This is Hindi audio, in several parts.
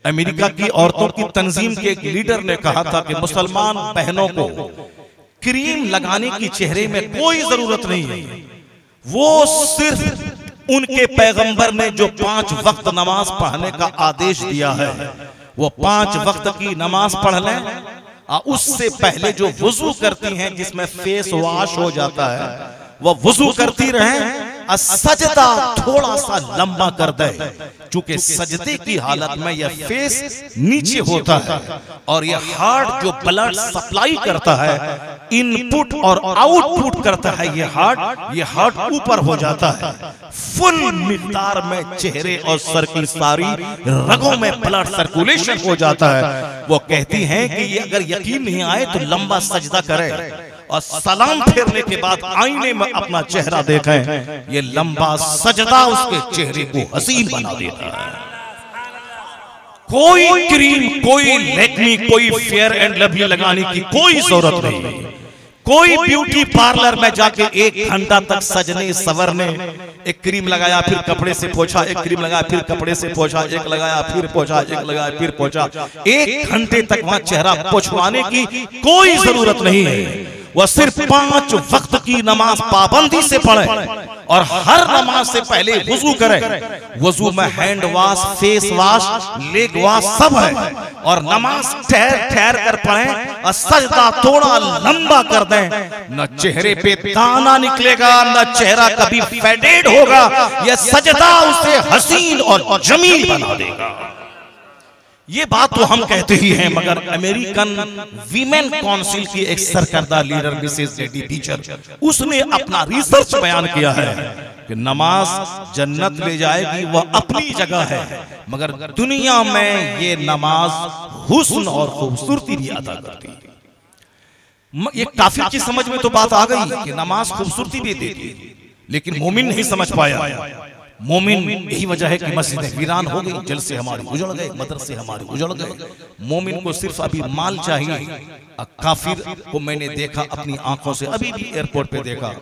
अमेरिका की औरतों की तंजीम के एक लीडर ने कहा था कि मुसलमान बहनों को क्रीम लगाने की चेहरे में कोई जरूरत नहीं है, वो सिर्फ उनके पैगंबर ने जो 5 वक्त नमाज पढ़ने का आदेश दिया है वो 5 वक्त की नमाज पढ़ लें। उससे पहले जो वुजू करती हैं जिसमें फेस वॉश हो जाता है वो वुजू करती रहें, सजदा थोड़ा सा लंबा कर दे, चूंकि सजदे की हालत में यह फेस नीचे होता है और यह हार्ट जो ब्लड सप्लाई करता है, इनपुट और आउटपुट करता है, यह हार्ट ऊपर हो जाता है। फुल मिकदार में चेहरे और सर की सारी रगों में ब्लड सर्कुलेशन हो जाता है। वो कहती हैं कि ये अगर यकीन नहीं आए तो लंबा सजदा करे और सलाम फेरने के बाद आईने में अपना चेहरा देखें, ये लंबा सजदा उसके चेहरे को हसीन बना देता है। कोई क्रीम, कोई लैक्मी, कोई फेयर एंड लवली लगाने की कोई जरूरत नहीं। कोई ब्यूटी पार्लर में जाके 1 घंटा तक सजने सवरने, एक क्रीम लगाया फिर कपड़े से पोंछा, एक क्रीम लगाया फिर कपड़े से पोंछा, एक लगाया फिर पोंछा, एक लगाया फिर पोंछा, 1 घंटे तक वहां चेहरा पोंछवाने की कोई जरूरत नहीं है। वह सिर्फ 5 वक्त की नमाज पाबंदी से पढ़े और हर नमाज से पहले वुजू करे। वुजू में hand wash, face wash, leg wash सब है और नमाज ठहर कर पढ़े और सजदा थोड़ा लंबा कर दें। न चेहरे पे दाना निकलेगा, न चेहरा कभी फेडेड होगा, यह सजदा उसे हसीन और जमील बना देगा। ये बात तो हम कहते ही हैं, मगर अमेरिकन वीमेन काउंसिल की एक सरकर्दा लीडर मिसेस जेडी टीचर, उसने अपना रिसर्च बयान किया है कि नमाज जन्नत ले जाएगी, वह अपनी जगह है, मगर दुनिया में ये नमाज हुस्न और खूबसूरती भी अदा करती है। ये काफिर की समझ में तो बात आ गई कि नमाज खूबसूरती भी देती है, लेकिन मोमिन नहीं समझ पाया। मोमिन, यही वजह है कि मस्जिदें वीरान हो गई, जलसे हमारे उजड़ गए, मदरसे हमारे उजड़ गए। मोमिन को सिर्फ अभी माल चाहिए। काफिर को मैंने देखा अपनी आंखों से, अभी भी एयरपोर्ट पे देखा,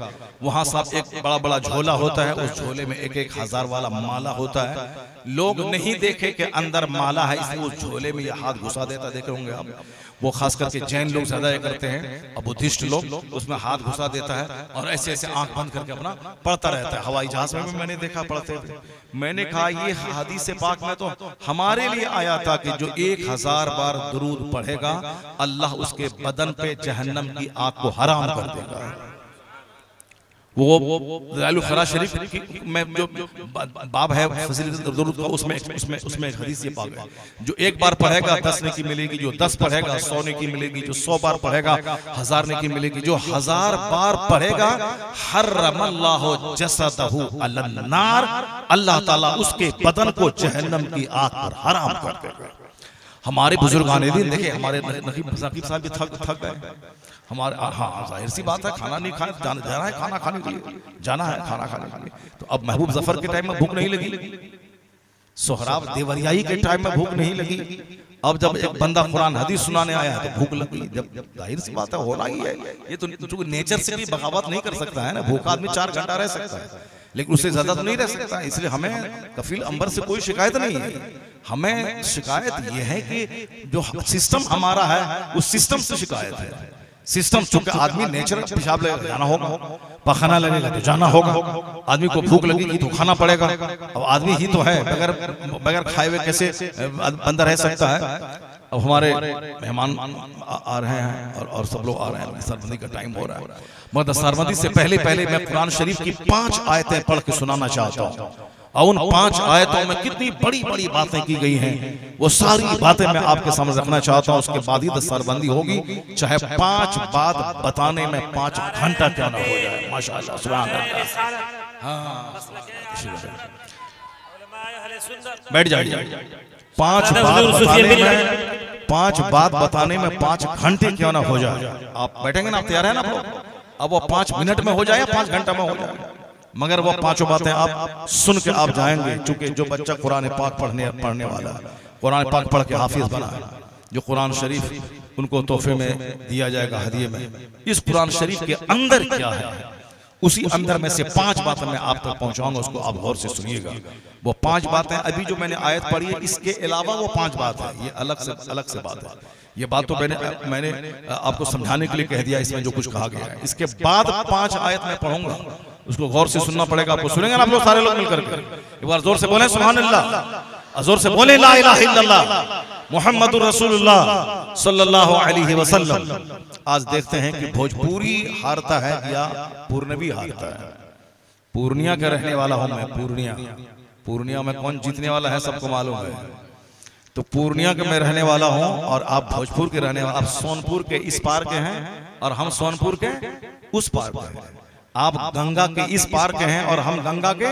वहां सब एक बड़ा बड़ा झोला होता है, उस झोले में 1-1 हजार वाला माला होता है। लोग नहीं देखे कि अंदर माला है, इसलिए उस झोले में ये हाथ घुसा देता, देखे होंगे आप। वो खास करके जैन लोग ज्यादा ये करते हैं और बुद्धिस्ट लोग उसमें हाथ घुसा देता है और ऐसे ऐसे आंख बंद करके अपना पढ़ता रहता है। हवाई जहाज में भी मैंने देखा पढ़ते थे। मैंने कहा ये हदीस पाक में तो हमारे लिए आया था कि जो 1000 बार दुरूद पढ़ेगा अल्लाह उसके बदन पे जहन्नम की आग को हराम कर देगा। वो खरा शरीफ में जो बाब है दुरूद का, उसमें हदीस ये पाक है, जो 1 बार पढ़ेगा 10 नेकी मिलेगी, जो 10 पढ़ेगा 100 नेकी मिलेगी, जो 100 बार पढ़ेगा 1000 नेकी मिलेगी, जो 1000 बार पढ़ेगा हर्रमल्लाहु जसदहु अलन्नार, अल्लाह ताला उसके बदन को जहन्नम की आग पर हराम कर देगा। हमारे बुजुर्गाने दिन देखे, हमारे नकीब साहब भी थक गए। हमारे हाँ जाहिर सी बात है, खाना नहीं खाए, जाना है खाना खाने के लिए, जाना है खाना खाने के लिए। तो अब महबूब जफर के टाइम में भूख नहीं लगी, सोहराब देवरियाई के टाइम में भूख नहीं लगी। अब जब एक बंदा कुरान हदीस सुनाने आया है तो भूख लगी। जब जाहिर सी बात है होना ही है, ये तो नेचर से भी बगावत नहीं कर सकता है ना। भूखा आदमी 4 घंटा रह सकता है, लेकिन उससे ज्यादा तो नहीं रह सकता। इसलिए हमें कफील अंबर से कोई शिकायत नहीं है। हमें शिकायत यह है कि जो सिस्टम हमारा है उस सिस्टम से शिकायत है। सिस्टम, चूंकि आदमी नेचर पेशाब लगेगा जाना होगा, पखाना लगेगा तो जाना होगा, आदमी को भूख लगेगी तो खाना पड़ेगा। अब आदमी ही तो है, बगैर खाए हुए कैसे बंदा रह सकता है। अब हमारे मेहमान आ रहे हैं और सब लोग आ रहे हैं, दस्तरबंदी का टाइम हो रहा है। मगर दस्तरबंदी से पहले मैं कुरान शरीफ की 5 आयतें पढ़ के सुनाना चाहता हूँ और उन 5 आयतों में कितनी बड़ी बड़ी बातें की गई हैं वो सारी बातें मैं आपके सामने रखना चाहता हूँ। उसके बाद ही दस्तरबंदी होगी, चाहे 5 बात बताने में 5 घंटा क्या ना हो जाए। माशाअल्लाह, सुभान अल्लाह। हाँ, बैठ जाइए। 5 बात बताने में 5 घंटे क्यों ना हो जाए। आप बैठेंगे ना, आप तैयार है ना? अब वो 5 मिनट में हो जाए, 5 घंटा में हो जाए, मगर वो 5 बातें आप सुन के आप जाएंगे। चूंकि जो बच्चा कुरान पाक पढ़ने वाला है, कुरान पाक पढ़ के हाफिज बना है, जो कुरान शरीफ उनको तोहफे में दिया जाएगा, हदिये में। इस कुरान शरीफ के अंदर क्या है उसी अंदर में से 5 बातें मैं आप तक पहुंचाऊंगा, उसको आप गौर से सुनिएगा। वो 5 बातें अभी जो मैंने आयत पढ़ी है, इसके अलावा वो 5 बात है, ये अलग से बात है। ये बात तो मैंने आपको समझाने के लिए कह दिया, इसमें जो कुछ कहा गया है। इसके बाद 5 आयत मैं पढ़ूंगा, उसको गौर से सुनना पड़ेगा। आपको सुनेंगे ना आप लोग सारे लोग मिलकर के? एक बार जोर से बोले सुभान अल्लाह, जोर से बोले ला इलाहा इल्लल्लाह मुहम्मदुर रसूलुल्लाह सल्लल्लाहु अलैहि वसल्लम। आज देखते हैं कि भोजपुरी हारता है या पूर्णवी हारता है। पूर्णिया का रहने वाला हूं मैं, पूर्णिया में कौन जीतने वाला है सबको मालूम है। तो पूर्णिया के मैं रहने वाला हूं और आप भोजपुर के रहने वाले, आप सोनपुर के इस पार के हैं और हम सोनपुर के उस पार के हैं। आप गंगा के इस पार के हैं और हम गंगा के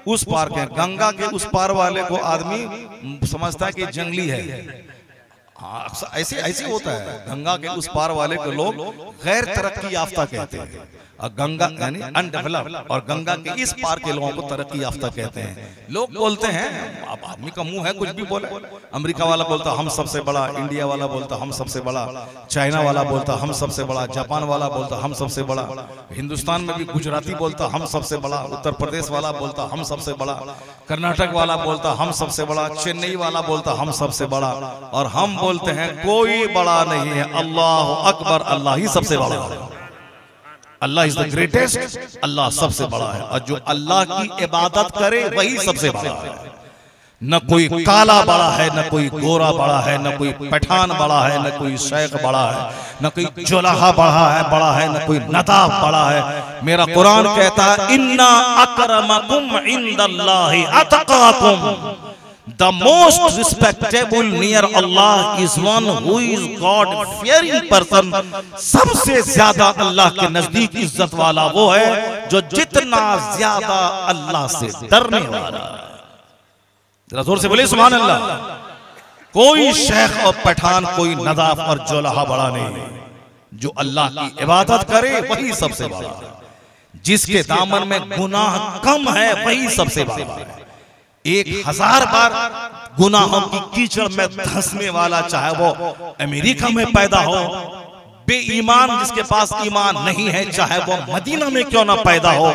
उस पार के हैं। गंगा के उस पार वाले को आदमी समझता है कि जंगली है। हाँ, ऐसे होता है। गंगा के उस पार वाले को लोग गैर तरक्की याफ्ता कहते हैं और गंगा यानी अनडेवलप, और गंगा के इस पार के लोगों को तरक्की याफ्ता कहते हैं। लोग बोलते हैं, अब आदमी का मुंह है कुछ भी बोले। अमेरिका वाला बोलता हम सबसे बड़ा, इंडिया वाला बोलता हम सबसे बड़ा, चाइना वाला बोलता हम सबसे बड़ा, जापान वाला बोलता हम सबसे बड़ा, हिंदुस्तान में भी गुजराती बोलता हम सबसे बड़ा, उत्तर प्रदेश वाला बोलता हम सबसे बड़ा, कर्नाटक वाला बोलता हम सबसे बड़ा, चेन्नई वाला बोलता हम सबसे बड़ा, और हम बोलते हैं कोई बड़ा नहीं है, अल्लाह अकबर, अल्लाह ही सबसे बड़ा है। अल्लाह इज द ग्रेटेस्ट, अल्लाह सबसे बड़ा है। और जो अल्लाह की इबादत करे वही सबसे बड़ा है। न कोई काला बड़ा है, न कोई गोरा बड़ा है, न कोई पठान बड़ा है, न कोई शेख बड़ा है, न कोई जुलाहा बड़ा है, न कोई नदाब बड़ा है। मेरा कुरान कहता है इन्ना अकरमकुम इंदल्लाहि अतकाकुम, the most respectable near Allah is one who is God fearing person। सबसे ज्यादा अल्लाह के नजदीक इज्जत वाला वो है जो जितना ज्यादा अल्लाह से डरने वाला। जरा जोर से बोले सुभान अल्लाह। कोई शेख और पठान, कोई नदाफ और जोलाहा बड़ा नहीं, जो अल्लाह की इबादत करे वही सबसे बड़ा है। जिसके दामन में गुनाह कम है वही सबसे बड़ा है। 1000 बार गुनाहों की कीचड़ में धंसने वाला, चाहे वो अमेरिका में पैदा हो, बेईमान जिसके पास ईमान नहीं है, चाहे वो मदीना में क्यों ना पैदा हो,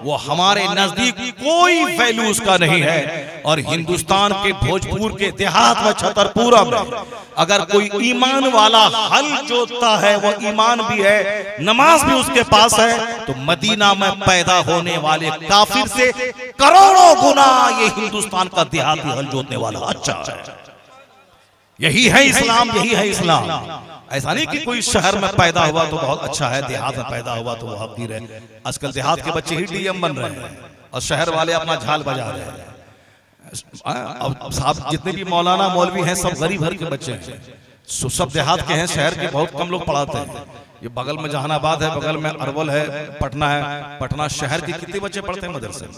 वो हमारे नजदीक कोई वैल्यू उसका नहीं है। और हिंदुस्तान के भोजपुर के देहात में छतरपुरा में अगर कोई ईमान वाला हल जोतता है, वो ईमान भी है, नमाज भी उसके पास है, तो मदीना में पैदा होने वाले काफिर से करोड़ों गुना ये हिंदुस्तान का देहाती हल जोतने वाला अच्छा है। यही है इस्लाम, यही है इस्लाम। ऐसा नहीं कि कोई शहर में पैदा हुआ तो बहुत अच्छा है, देहात में पैदा हुआ तो वो हकीर है। आजकल देहात के बच्चे ही डीएम बन रहे हैं और शहर वाले अपना झाल बजा रहे हैं। अब साहब जितने भी मौलाना मौलवी हैं सब गरीब घर के बच्चे हैं, सब देहात के हैं, शहर के बहुत कम लोग पढ़ाते हैं। ये बगल में जहानाबाद है, बगल में अरवल है, पटना है। पटना शहर के कितने बच्चे पढ़ते हैं मदरसे में?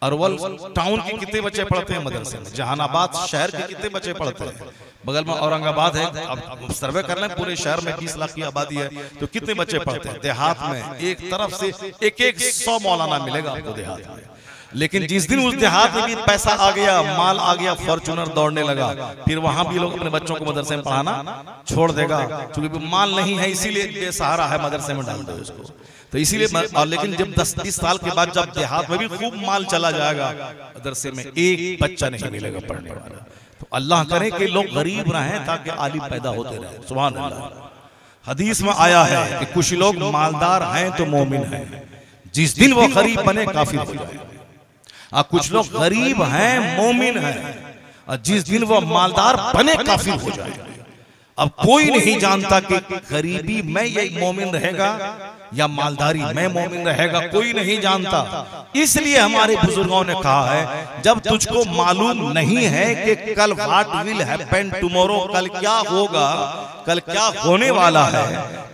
अरवल टाउन के कितने बच्चे पढ़ते हैं मदरसे में? जहानाबाद शहर के कितने बच्चे पढ़ते हैं? बगल में औरंगाबाद है। अब सर्वे कर लें, पूरे शहर में 20 लाख की आबादी है, तो कितने बच्चे पढ़ते हैं? देहात में एक तरफ से एक 100 मौलाना मिलेगा आपको देहात में। लेकिन जिस दिन उस देहात में भी पैसा आ गया, माल आ गया, फॉर्च्यूनर दौड़ने लगा, फिर वहां भी लोग अपने बच्चों को मदरसे में पढ़ाना छोड़ देगा, क्योंकि माल नहीं है, इसीलिए बेसहारा है, मदरसे में डाल दो इसको। तो इसीलिए और लेकिन जब 10-20 साल के बाद जब देहात में भी खूब माल चला जाएगा, मदरसे में एक बच्चा नहीं मिलेगा पढ़ने वाला। तो अल्लाह करे कि लोग गरीब रहें ताकि आलिम पैदा होते रहे। सुभान अल्लाह। हदीस में आया है कि कुछ लोग मालदार हैं तो मोमिन हैं, जिस दिन वो गरीब बने काफिर हो जाए। कुछ लोग गरीब हैं मोमिन हैं, और जिस दिन वो मालदार बने काफिर हो जाए। अब कोई नहीं जानता कि गरीबी में ये मोमिन रहेगा या मालदारी में मोमिन रहेगा, कोई नहीं जानता। इसलिए हमारे बुजुर्गों ने कहा है, जब तुझको मालूम नहीं है कि कल व्हाट विल हैपन टुमारो, कल क्या होगा, कल क्या होने वाला है,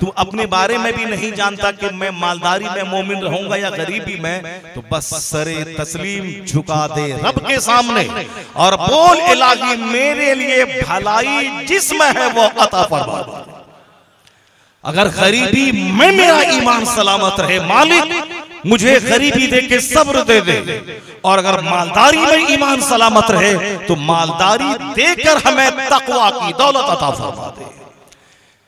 तू अपने बारे में भी नहीं जानता कि मैं मालदारी में मोमिन रहूंगा या गरीबी में, तो बस सरे तस्लीम झुका दे रब के सामने और बोल इलाही मेरे लिए भलाई जिसमें है वो अता फरमा। अगर गरीबी में मेरा ईमान सलामत रहे, मालिक मुझे गरीबी दे के सब्र दे दे, और अगर मालदारी में ईमान सलामत रहे तो मालदारी देकर हमें तकवा की दौलत अता फरमा दे।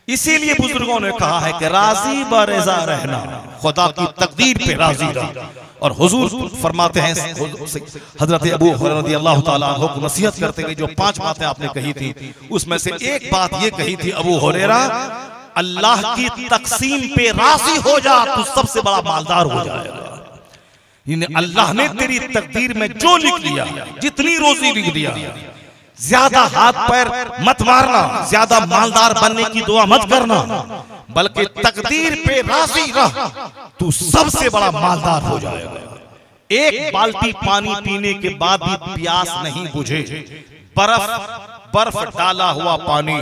इसीलिए बुजुर्गों ने कहा है कि राजी ब रज़ा रहना, खुदा की तकदीर पे राजी रह। और हुजूर फरमाते हैं, हजरत अबू हुरैरा रज़ियल्लाहु ताला अन्हु को नसीहत करते हुए जो 5 बातें आपने कही थी, उसमें से एक बात ये कही थी, अबू हुरैरा अल्लाह की तकसीम पे राजी हो जा, तू सबसे बड़ा मालदार हो जाएगा। अल्लाह ने तेरी तकदीर में जो लिख दिया, जितनी रोजी लिख दिया, ज्यादा हाथ पैर मत मारना, ज्यादा मालदार बनने की दुआ मत करना, बल्कि तकदीर पे राजी रह, तू सबसे बड़ा मालदार हो जाएगा। एक बाल्टी पानी पीने के बाद भी प्यास नहीं बुझे, बर्फ डाला हुआ पानी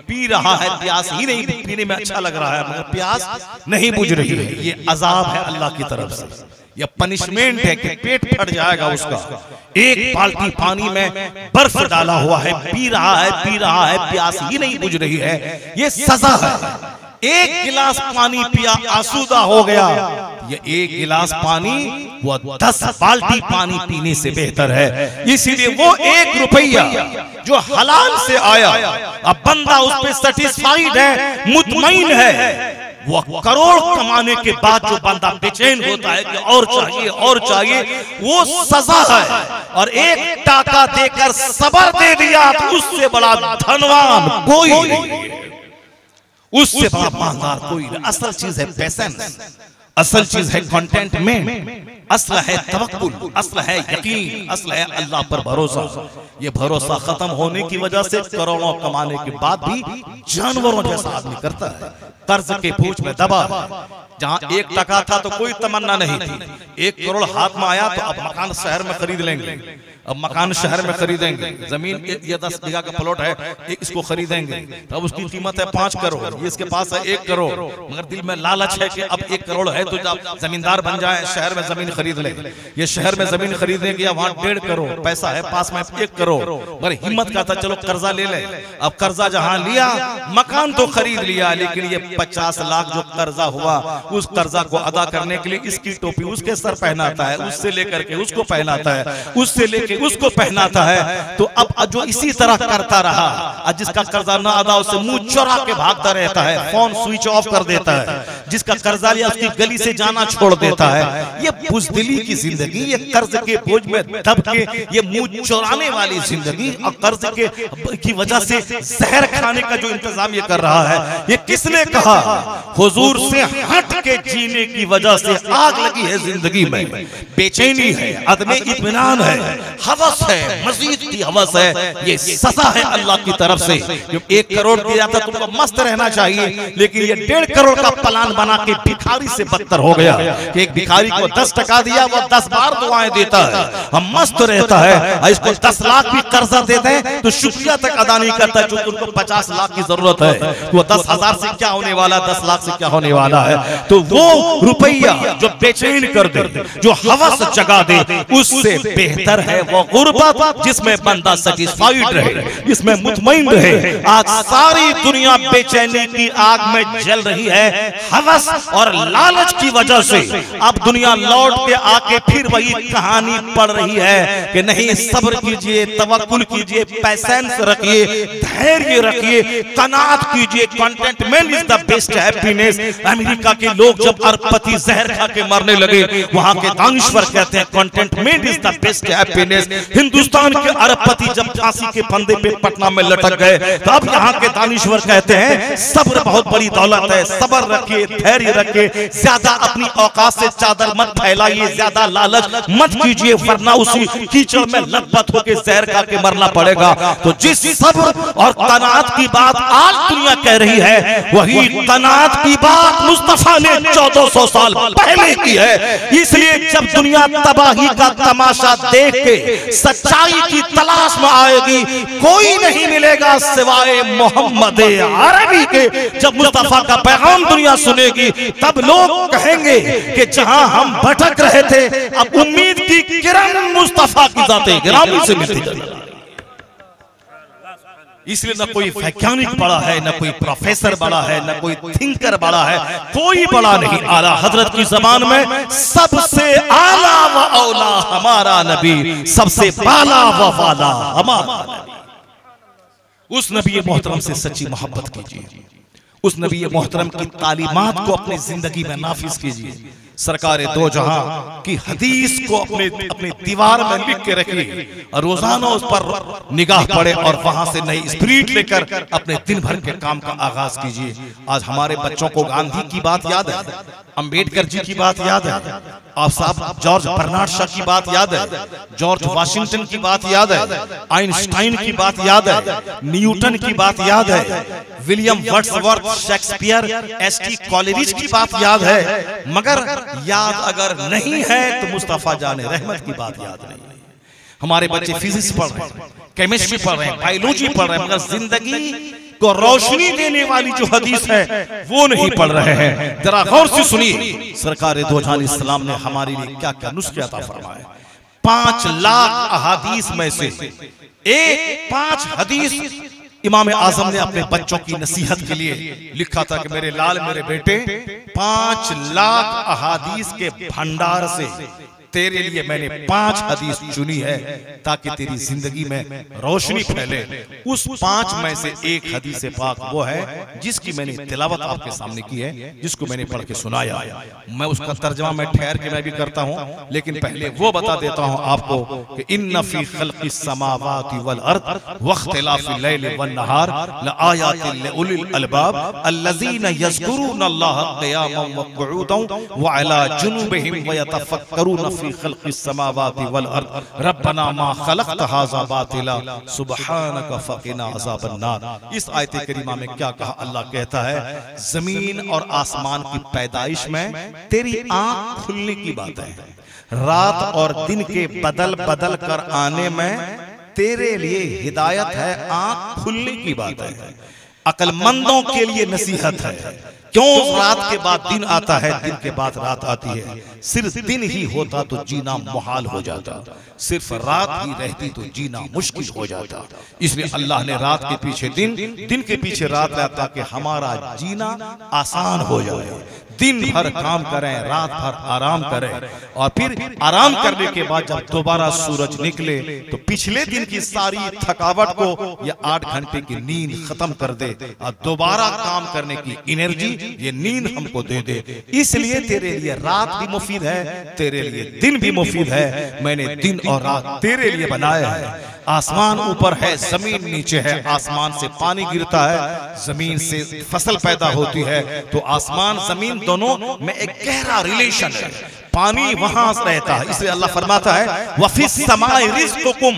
पी रहा है, प्यास ही नहीं, पीने में अच्छा लग रहा है मगर प्यास नहीं बुझ रही है, ये अजाब है अल्लाह की तरफ से, यह पनिशमेंट है कि पेट फट जाएगा उसका। एक बाल्टी पानी में बर्फ डाला हुआ है, पी रहा है, प्यास ही नहीं बुझ रही है, ये सजा है। एक गिलास पानी पिया, आसूदा हो गया, ये एक गिलास पानी वो 10 बाल्टी पानी पीने से बेहतर है। इसीलिए वो 1 रुपया जो हलाल से आया, अब बंदा उस पर सेटिस्फाइड है, मुतमईन है, वो करोड़ कमाने के बाद जो बंदा बेचैन होता है कि और चाहिए, वो सजा है। और 1 टाका देकर सबर दे दिया तो उससे बड़ा धनवान कोई नहीं, उससे बड़ा मालदार कोई नहीं। असल चीज है पेशेंस, असल चीज है कंटेंटमेंट, असल है तवक्कुल, असल है यकीन, असल है अल्लाह पर भरोसा। ये भरोसा खत्म होने की वजह से करोड़ों कमाने के बाद भी जानवरों जैसा आदमी करता है, कर्ज के बोझ में दबा है। जहां 1 टका था तो कोई तमन्ना नहीं थी, 1 करोड़ हाथ में आया तो अब मकान शहर में खरीद लेंगे, अब मकान शहर में खरीदेंगे, जमीन ये 10 बीघा का प्लॉट है, इसको खरीदेंगे, तो अब उसकी कीमत है 5 करोड़, ये इसके पास है 1 करोड़, मगर दिल में लालच है कि अब 1 करोड़ है तो जब जमींदार बन जाए, शहर में जमीन खरीद ले। ये शहर में जमीन खरीदने गया, वहां 1.5 करोड़ पैसा है, पास में 1 करोड़, मगर हिम्मत का था चलो कर्जा ले ले। अब कर्जा जहां लिया, मकान तो खरीद लिया, लेकिन ये 50 लाख जो कर्जा हुआ, उस कर्जा को अदा करने के लिए इसकी टोपी उसके सर पहनाता है, उससे लेकर के उसको पहनाता है, उससे लेकर उसको पहनाता है। तो अब जो इसी तरह करता रहा, जिसका कर्जा ना अदा उसे मुंह चुरा के भागता रहता है, फोन स्विच ऑफ कर देता है, जिसका कर्जा लिया उसकी गली से जाना छोड़ देता है। ये बुज़दिली की जिंदगी, ये कर्ज के बोझ में दब के ये मुंह चुराने वाली जिंदगी, और कर्ज की वजह से जहर खाने का जो इंतजाम ये कर रहा है, ये किसने कहा? हुजूर से हट के जीने की वजह से आग लगी है जिंदगी में, बेचैनी है, अदमे इत्मीनान है, हवस है, मजीद की हवस है। ये सजा है अल्लाह की तरफ से। जब 1 करोड़ दिया था तुमको मस्त रहना चाहिए, लेकिन ये 1.5 करोड़ का प्लान बना के भिखारी से बदतर हो गया कि एक भिखारी को 10 टका दिया, वो 10 बार दुआएं देता है, हम मस्त रहता है। इसको 10 लाख भी कर्जा देते हैं तो शुक्रिया तक अदा नहीं करता, जो उनको 50 लाख की जरूरत है, वो 10,000 से क्या होने वाला, 10 लाख से क्या होने वाला है। तो वो रुपया जो बेचैन कर दे, जो हवस जगा दे, उससे बेहतर है वो गुर्बत जिसमें बंदा सेटिस्फाइड रहे, जिसमें मुतमईन रहे। आज सारी दुनिया बेचैनी की आग में जल रही है, हवस और लालच की वजह से। अब दुनिया लौट के आके फिर वही कहानी पढ़ रही है कि नहीं, सब्र कीजिए, तवक्कुल कीजिए, पेशेंस रखिए, धैर्य रखिए, कनात कीजिए, contentment is the best happiness. America के लोग जब अरबपति जहर खा के मरने लगे, वहां के दानिश्वर कहते हैं contentment is the best happiness. Hindustan के अरबपति जब फांसी के फंदे पे पटना में लटक गए, तब यहाँ के दानिश्वर कहते हैं सब्र बहुत बड़ी दौलत है, सब्र रखिए, धैर्य रखिए, ज्यादा अपनी औकात से चादर मत फैलाइए, ज्यादा लालच मत कीजिए, वरना उसी कीचड़ में लथपथ होकर जहर खा के मरना पड़ेगा। तो जिस सब्र और कनात की बात आज दुनिया कह रही है, वही कनात की बात मुस्तफा ने 1400 साल पहले की है। इसलिए जब दुनिया तबाही का तमाशा देख के सच्चाई की तलाश में आएगी, कोई नहीं मिलेगा सिवाय मोहम्मद अरबी के। जब मुस्तफा का पैगाम दुनिया सुनेगी, तब लोग कहेंगे कि जहां हम भटक रहे थे, अब उम्मीद की किरण मुस्तफा की जाते गिरामी से मिलती जाएगी। इसलिए न कोई वैज्ञानिक बड़ा है, न कोई प्रोफेसर बड़ा है, न कोई थिंकर बड़ा है, कोई बड़ा नहीं। आला हजरत की जबान में सबसे आला व औला हमारा नबी, सबसे बाला व वाला हमारा नबी। उस नबी मोहतरम से सच्ची मोहब्बत कीजिए, उस नबी मोहतरम की तालीमात को अपनी जिंदगी में नाफिज कीजिए। सरकारे दो जहां की हदीस को अपने दीवार में लिख के रखिए और रोजाना उस पर निगाह पड़े और वहां से नई स्पिरिट लेकर अपने दिन भर के काम का आगाज कीजिए। आज हमारे बच्चों को गांधी की बात याद है, अंबेडकर जी की बात याद है, आप साहब जॉर्ज बर्नार्ड शॉ की बात याद है, जॉर्ज वाशिंगटन की बात याद है, आइंस्टाइन की बात याद है, न्यूटन की बात याद है, William Wordsworth, Shakespeare, ST Coleridge की बात याद है, मगर याद अगर नहीं है तो मुस्तफा जाने रहमत की बात याद नहीं है। हमारे बच्चे फिजिक्स पढ़ रहे हैं, केमिस्ट्री पढ़ रहे हैं, बायोलॉजी पढ़ रहे हैं, मगर जिंदगी को रोशनी देने वाली जो हदीस है वो नहीं पढ़ रहे हैं। जरा गौर से सुनिए, सरकार दो जहां इस्लाम ने हमारे लिए क्या क्या नुस्खे अता फरमाए। 5 लाख अहादीस में से 5 हदीस इमाम आजम ने अपने बच्चों की नसीहत के लिए लिखा था कि मेरे लाल मेरे बेटे 5 लाख अहादीस के भंडार से तेरे लिए मैंने 5 हदीस चुनी है ताकि तेरी जिंदगी में रोशनी फैले। उस 5 में से एक हदीस पाक वो है जिसकी मैंने तिलावत आपके सामने की है, जिसको मैंने पढ़ के सुनाया। मैं उसका तर्जमा मैं ठहर के मैं भी करता हूं, लेकिन पहले वो बता देता हूं आपको कि इन्ना फी खल्क़िस समावाति वल अर्द वख्तिलाफिल लैलि वन नहार लआयातिल लिउलिल अलबाब अल्लज़ीना यज़कुरूनल्लाह क़ियामन व क़ुऊदन व अला जुनूबिहिम व यतफ़क्करून फी खल्क़िस समावाति वल अर्द रब्बना मा खलक़त हाज़ा बातिला सुब्हानका फ़क़िना अज़ाबन नार। इस आयत करीमा में क्या कहा? अल्लाह कहता है जमीन और आसमान की पैदाइश में तेरी आंख खुलने की बात है, रात और दिन के बदल बदल कर आने में तेरे लिए हिदायत है, आंख खुलने की बात है, अक्लमंदों के लिए नसीहत है। क्यों रात के बाद दिन आता है, दिन के बाद रात आती है? सिर्फ दिन ही होता तो जीना मुहाल हो जाता, सिर्फ रात ही रहती तो जीना मुश्किल हो जाता। इसलिए अल्लाह ने रात के पीछे दिन, दिन के पीछे रात लाया ताकि हमारा जीना आसान हो जाए। दिन भर काम करें, रात भर आराम करें, और फिर आराम करने के बाद जब दोबारा सूरज निकले तो पिछले दिन की सारी थकावट को या 8 घंटे की नींद खत्म कर दे और दोबारा काम करने की एनर्जी ये नींद हमको दे दे। इसलिए तेरे लिए रात भी मुफीद है, तेरे लिए दिन भी मुफीद है। मैंने दिन और रात तेरे लिए बनाया है। आसमान ऊपर है, जमीन नीचे है। आसमान से पानी गिरता है, जमीन से फसल पैदा होती है, तो आसमान जमीन दोनों में एक गहरा रिलेशन है। पानी वहां रहता है, इसलिए अल्लाह फरमाता है वफिस समाई रिज़्क़ुकुम,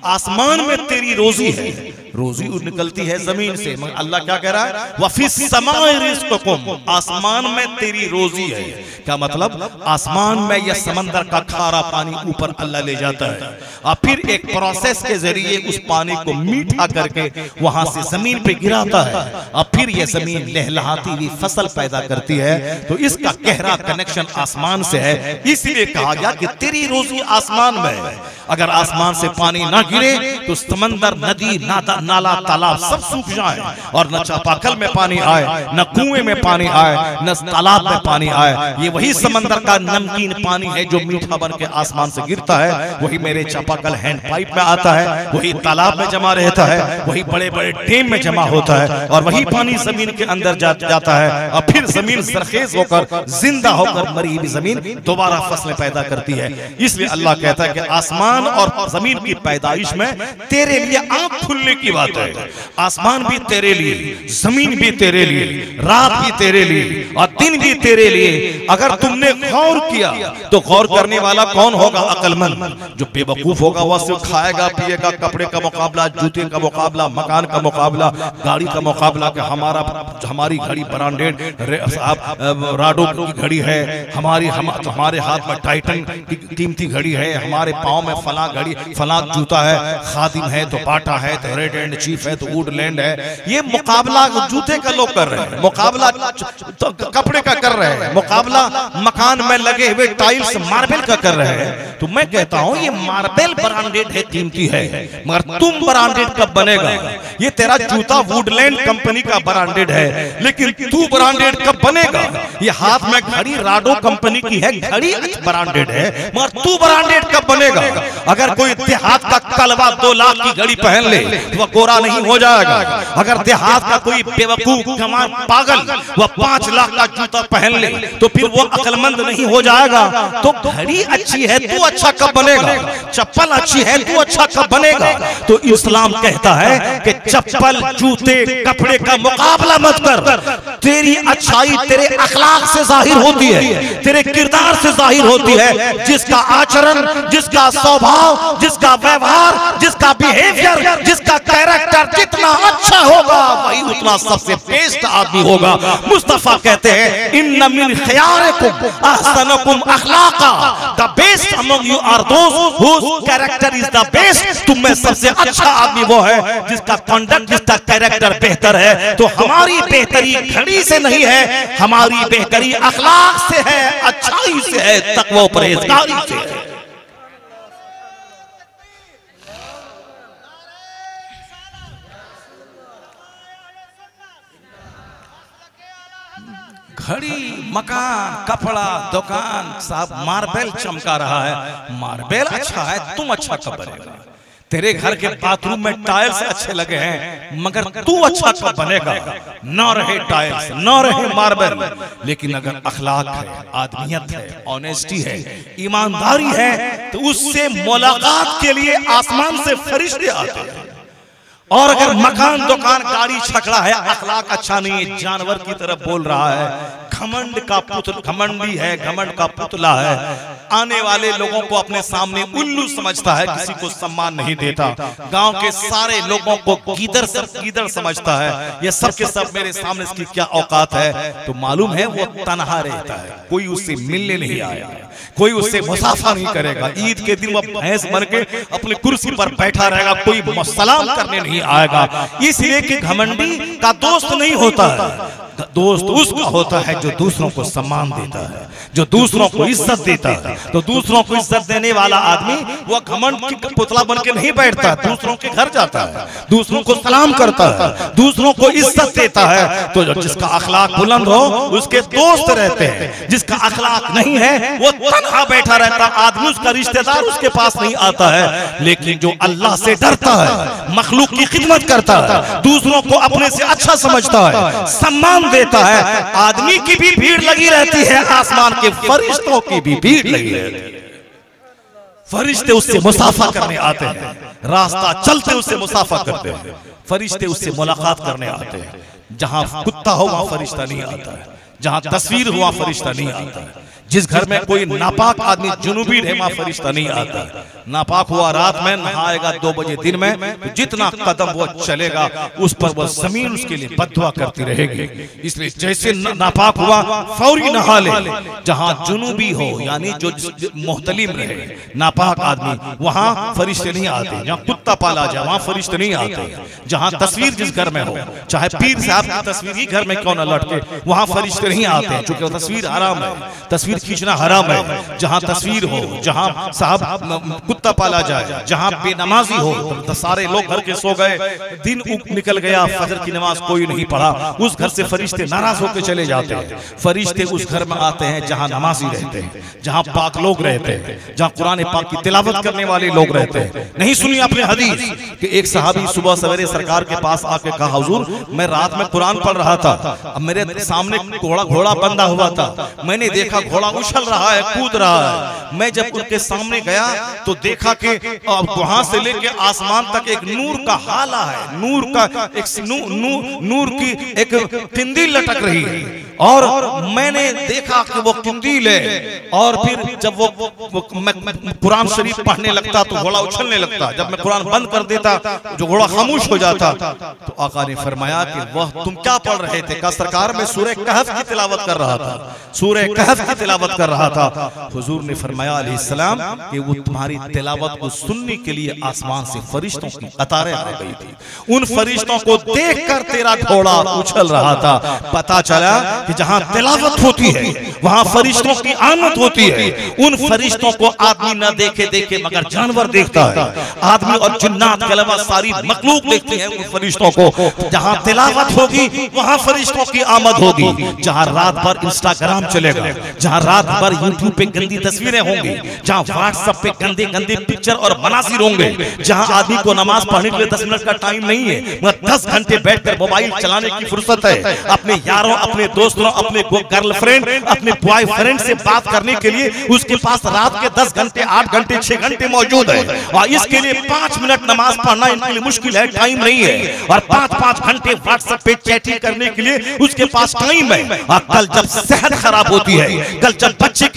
आसमान में तेरी रोजी है। रोजी निकलती है जमीन से, मगर अल्लाह क्या कह रहा है? वफिस समाई रिज़्क़ुकुम, आसमान में तेरी रोजी है। क्या मतलब? आसमान में या समंदर का खारा पानी ऊपर अल्लाह ले जाता है और फिर एक प्रोसेस के जरिए उस पानी को मीठा करके वहां से जमीन पे गिराता है और फिर यह जमीन लहलहाती हुई फसल पैदा करती है। तो इसका गहरा कनेक्शन आसमान से है। इसलिए कहा गया कि तेरी रोजी आसमान में है। अगर आसमान से पानी ना गिरे तो समंदर, नदी, नाला, तालाब सब सूख जाए और न चापाकल में पानी आए, न कुएं में पानी आए, न तालाब में पानी आए। ये वही समंदर का नमकीन पानी है जो मीठा बन के आसमान से गिरता है, वही मेरे चापाकल हैंड पाइप में आता है, वही तालाब में जमा रहता है, वही बड़े बड़े डैम में जमा होता है और वही पानी जमीन के अंदर जाता है और फिर जमीन सरखेज होकर, जिंदा होकर मरी हुई जमीन दोबारा फसलें पैदा करती है। इसलिए अल्लाह कहता है कि आसमान और जमीन की पैदाइश में तेरे लिए आंख खुलने की बात है। आसमान भी तेरे लिए, जमीन भी तेरे लिए, रात भी तेरे लिए और दिन भी तेरे लिए। अगर तुमने गौर किया तो गौर करने वाला कौन होगा? अक्लमंद। जो बेवकूफ होगा वह सिर्फ खाएगा पिएगा, कपड़े का मुकाबला, जूते का मुकाबला, मकान का मुकाबला, गाड़ी का मुकाबला कि हमारी घड़ी ब्रांडेड राडो की घड़ी है, हमारे हाथ में टाइटन की कीमती घड़ी है, हमारे पाँव में फला घड़ी, फला जूता है, खादिम है तो बाटा है, तो रेड एंड चीफ है, तो वुडलैंड है। ये मुकाबला जूते का लोग कर रहे हैं, मुकाबला तो कपड़े का कर कर रहे हैं, मुकाबला मकान में लगे हुए टाइल्स मार्बल का कर रहे हैं। तो मैं कहता हूं ये मार्बल ब्रांडेड है, कीमती है, मगर तुम ब्रांडेड कब बनेगा? ये तेरा जूता वुडलैंड कंपनी का ब्रांडेड है, लेकिन तू ब्रांडेड कब बनेगा? ये हाथ में घड़ी राडो कंपनी की है, घड़ी ब्रांडेड है, मगर तू ब्रांडेड कब बनेगा? अगर कोई देहात का कलवा 2 लाख की घड़ी पहन ले तो वह गोरा नहीं हो जाएगा। अगर देहात का कोई बेवकूफ गंवार पागल वह 5 लाख का जूता पहन ले तो फिर वो अक्लमंद नहीं हो जाएगा। तो घड़ी अच्छी है तू अच्छा कब बनेगा? चप्पल अच्छी है तू अच्छा कब बनेगा? तो इस्लाम कहता है कि चप्पल जूते कपड़े का मुकाबला मत कर। तेरी अच्छाई तेरे अखलाक से जाहिर होती है, तेरे किरदार से जाहिर होती है। जिसका आचरण, जिसका स्वभाव, जिसका व्यवहार, जिसका बिहेवियर, जिसका कैरेक्टर जितना अच्छा होगा वही उतना सबसे बेस्ट आदमी होगा। मुस्तफा कहते हैं इन्ना मिन खियारिकुम अहसनुकुम अखलाका, the best among you are those whose character is the best. तुम में सबसे अच्छा आदमी वो है जिसका कंडक्ट, जिसका कैरेक्टर बेहतर है। तो हमारी बेहतरी घड़ी से नहीं है, हमारी बेहतरी अखलाक से है, अच्छाई से है, तकवा परहेजगारी से है। घड़ी, मकान, कपड़ा, दुकान, साहब मार्बल चमका रहा है, मार्बल अच्छा है, तुम अच्छा कब बनेगा? तेरे घर के बाथरूम में टाइल्स अच्छे लगे हैं, मगर तू अच्छा कब बनेगा? ना रहे टाइल्स, ना रहे मार्बल, लेकिन अगर अखलाक है, आदमियत है, ऑनेस्टी है, ईमानदारी है, तो उससे मुलाकात के लिए आसमान से फरिश्ते आते हैं। और अगर मकान, दुकान, गाड़ी, छकड़ा है, अखलाक अच्छा नहीं है, जानवर की तरफ बोल रहा है, घमंड का पुतला, घमंडी है, घमंड का पुतला है, आने वाले लोगों को अपने सामने उल्लू समझता है, किसी को सम्मान नहीं देता, गांव के सारे लोगों को गीदड़ समझता है, ये सब के सब मेरे सामने इसकी क्या औकात है? तो मालूम है वो तन्हा रहता है, कोई उससे मिलने नहीं आया, कोई उससे मुसाफा नहीं करेगा। ईद के दिन वह भैंस बन के अपनी कुर्सी पर बैठा रहेगा, कोई सलाम करने नहीं आएगा। इसलिए कि घमंडी का दोस्त नहीं होता है, दोस्त उसका होता है जो दूसरों को सम्मान देता है, जो दूसरों को इज्जत देता है। तो दूसरों को इज्जत देने वाला आदमी वो घमंड की पुतला बन के नहीं बैठता, दूसरों के घर जाता है, दूसरों को सलाम करता है, दूसरों को इज्जत देता है। तो जिसका अखलाक बुलंद हो उसके दोस्त रहते हैं, जिसका अखलाक नहीं है वो तन्हा बैठा रहता, आदमी उसका रिश्तेदार उसके पास नहीं आता है। लेकिन जो अल्लाह से डरता है, मखलूक की खिदमत करता है, दूसरों को अपने से अच्छा समझता है, सम्मान देता है, आदमी की भी भीड़ लगी रहती है, आसमान के फरिश्तों की भी भीड़ लगी रहती है। फरिश्ते उससे मुसाफा करने आते हैं, रास्ता चलते उससे मुसाफा करते हैं, फरिश्ते उससे मुलाकात करने आते हैं। जहां कुत्ता हो वहां फरिश्ता नहीं आता है, जहां तस्वीर हो वहां फरिश्ता नहीं आता है, जिस घर में कोई नापाक आदमी जुनूबी रहे वहां फरिश्ता नहीं आता। नापाक हुआ रात में, नहाएगा 2 बजे दिन में, तो जितना कदम वो चलेगा उस पर वो जमीन उसके लिए बद्दुआ करती रहेगी। इसलिए जैसे नापाक हुआ फौरी नहा ले। जहां जुनूबी हो यानी जो मोहतलिम रहे नापाक आदमी, वहां फरिश्ते नहीं आते। जहां कुत्ता पाला जाए वहां फरिश्ते नहीं आते। जहां तस्वीर जिस घर में हो, चाहे पीर साहब की तस्वीर ही घर में क्यों न लटके, वहां फरिश्ते नहीं आते, क्योंकि तस्वीर हराम है, तस्वीर खींचना हराम है। जहां तस्वीर हो, जहां साहब कुत्ता पाला जाए, जहां बेनमाजी हो, तो सारे लोग घर के सो गए, दिन निकल गया, फजर की नमाज कोई नहीं पढ़ा, उस घर से फरिश्ते नाराज होकर चले जाते हैं। फरिश्ते उस घर में आते हैं जहां नमाजी रहते हैं, जहां पाक लोग रहते हैं, जहां कुरान पाक की तिलावत करने वाले लोग रहते हैं। नहीं सुनी आपने हदीस कि एक सहाबी सुबह सवेरे सरकार के पास आके कहा, हुजूर मैं रात में कुरान पढ़ रहा था, अब मेरे सामने घोड़ा बंधा हुआ था, मैंने देखा घोड़ा उछल रहा है, कूद रहा है। मैं जब उनके सामने गया तो देखा कि वहां से लेके आसमान तक एक नूर का हाला है, नूर का एक नूर की एक किंदील लटक रही है, और मैंने देखा कि वो किंदील है। और फिर जब वो मैं कुरान शरीफ पढ़ने लगता तो घोड़ा उछलने लगता, जब मैं कुरान बंद कर देता जो घोड़ा खामोश हो जाता। तो आका ने फरमाया कि वह तुम क्या पढ़ रहे थे? कहा सरकार मैं सूरह कहफ की तिलावत कर रहा था, सूरह कहफ की तिलावत कर रहा था। हुजूर ने फरमाया अलैहिस्सलाम कि वो तुम्हारी तिलावत को सुनने के लिए आसमान से फरिश्तों की कतारें आ गई थी। उन फरिश्तों को देखकर तेरा घोड़ा उछल रहा था। पता चला कि जहां तिलावत होती है वहां फरिश्तों की आमद होती है। उन फरिश्तों को आदमी न देखे देखे मगर जानवर देखता है। आदमी और जिन्नात के अलावा सारी मखलूक देखती है उन फरिश्तों को। जहां तिलावत होगी वहां फरिश्तों की आमद होगी। जहां रात भर इंस्टाग्राम चलेगा, जहां रात भर यूट्यूब पे गंदी तस्वीरें होंगी, जहां व्हाट्सएप पे गंदे गंदे पिक्चर और मनासिर होंगे, जहां आदमी को नमाज पढ़ने के लिए 10 मिनट का टाइम नहीं है मगर 10 घंटे बैठकर मोबाइल चलाने की फुर्सत है, अपने यारों, अपने दोस्तों, अपने गर्लफ्रेंड, अपने बॉयफ्रेंड से बात करने के लिए उसके पास रात के 10 घंटे, 8 घंटे, 6 घंटे मौजूद है। और इसके लिए 5 मिनट नमाज पढ़ना इनके लिए मुश्किल है, टाइम नहीं है। और 5-5 घंटे व्हाट्सएप पे चैटिंग करने के लिए उसके पास टाइम है। और कल जब सेहत खराब होती है, कल जब बच्चे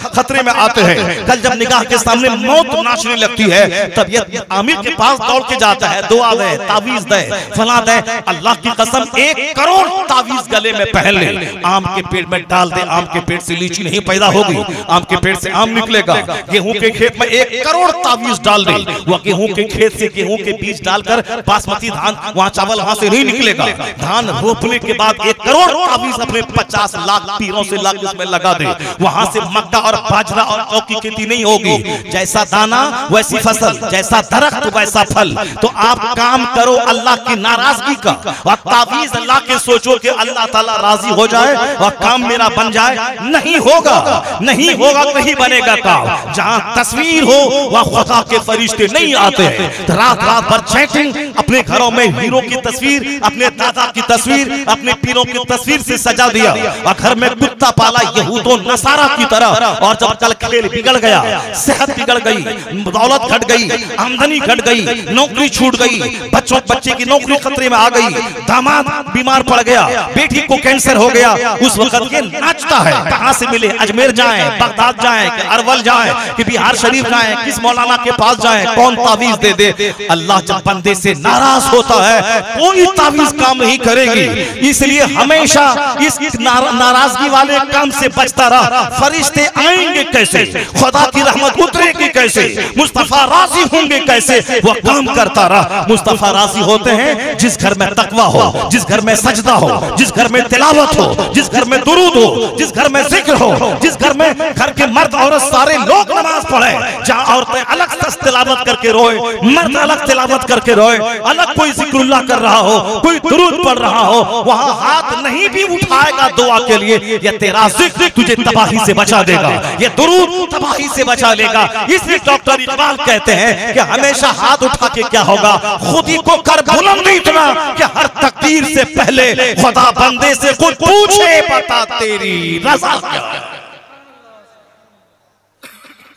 खतरे में आते हैं, कल जब निगाह के सामने मौत नाचने लगती है, तब ये आमिर के पास दौड़ के जाता है, दुआ दे, तावीज दे, फला दे। अल्लाह की कसम 1 करोड़ तावीज गले में पहन ले, आम के पेड़ में डाल दे, आम के पेड़ से लीची नहीं पैदा होगी, आम के पेड़ से आम निकलेगा। गेहूं के खेत में 1 करोड़ तावीज डाल दे, वह गेहूं के खेत से गेहूं के बीज डालकर बासमती धान, वहां चावल वहां से नहीं निकलेगा। धान रोपने के बाद 1 करोड़ तावीज अपने 50 लाख पीरों से लाख इसमें लगा दे, वहां से मक्का और बाजरा और जौ की खेती नहीं होगी। जैसा दाना वैसी फसल, जैसा दरख्त वैसा फल। तो आप काम करो अल्लाह की नाराजगी का, और तावीज अल्लाह के सोचो कि अल्लाह ताला राजी हो जाए और काम मेरा बन जाए। नहीं होगा, नहीं होगा, नहीं बनेगा काम। जहां तस्वीर हो वहां खुदा के फरिश्ते नहीं आते हैं। रात रात भर चैटिंग, अपने घरों में हीरो की तस्वीर, अपने दादा की तस्वीर, अपने पीरों की तस्वीर से सजा दिया, और घर में कुत्ता पाला यहूदों नसारा की तरह। और जब कल खेल बिगड़ गया, सेहत बिगड़ गई, दौलत घट गई, आमदनी घट गई, नौकरी छूट गई, बच्चे की नौकरी खतरे में आ गई, दामाद बीमार पड़ गया, बेटी को कैंसर हो गया, उस वक्त ये नाचता है कहां से मिले, अजमेर जाएं, बगदाद जाएं, अरवल जाएं, कि बिहार शरीफ जाएं, किस मौलाना के पास जाएं, कौन तावीज दे दे। अल्लाह जब बंदे से नाराज होता है कोई तावीज काम नहीं करेगी। इसलिए हमेशा इस नाराजगी वाले काम से बचता रहा। फरिश्ते आएंगे कैसे, खुदा की रहमत उतरेगी कैसे, मुस्तफा राजी होंगे कैसे, वह काम करता रहा। मुस्तफा राजी होते हैं जिस घर में तकवा हो, जिस घर में सजदा हो, जिस घर में तिलावत हो, जिस घर में दुरूद हो, जिस घर में जिक्र हो, जिस घर में घर के मर्द औरत सारे लोग नमाज पढ़े। जहां औरतें अलग से तिलावत करके रोए, मर्द अलग तिलावत करके रोए, अलग कोई जिक्रुल्लाह कर रहा हो, कोई दुरूद पढ़ रहा हो, वहां हाथ नहीं भी उठाएगा दुआ के लिए। यह तेरा जिक्र तुझे तबाही से बचा देगा, यह दुरूद तबाही से बचा लेगा। इसलिए डॉक्टर इकबाल कहते हैं कि हमेशा हाथ उठा के क्या होगा, खुद ही को कर बुलंद इतना कि हर तकदीर से पहले खुदा बंदे से कुछ पूछे, बता तेरी रज़ा क्या है।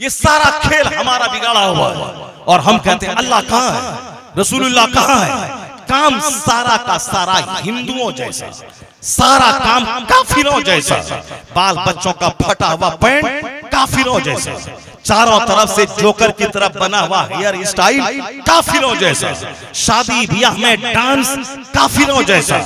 ये सारा खेल हमारा बिगाड़ा हुआ है, और हम कहते हैं अल्लाह कहां है, रसूलुल्लाह कहां है। काम सारा का सारा हिंदुओं जैसा, सारा काम काफिरों जैसा, बाल बच्चों का फटा हुआ पैंट काफिरों जैसा, चारों तरफ से जोकर की तरफ बना हुआ हेयर स्टाइल काफिरों जैसा, शादी ब्याह में डांस काफिरों जैसा,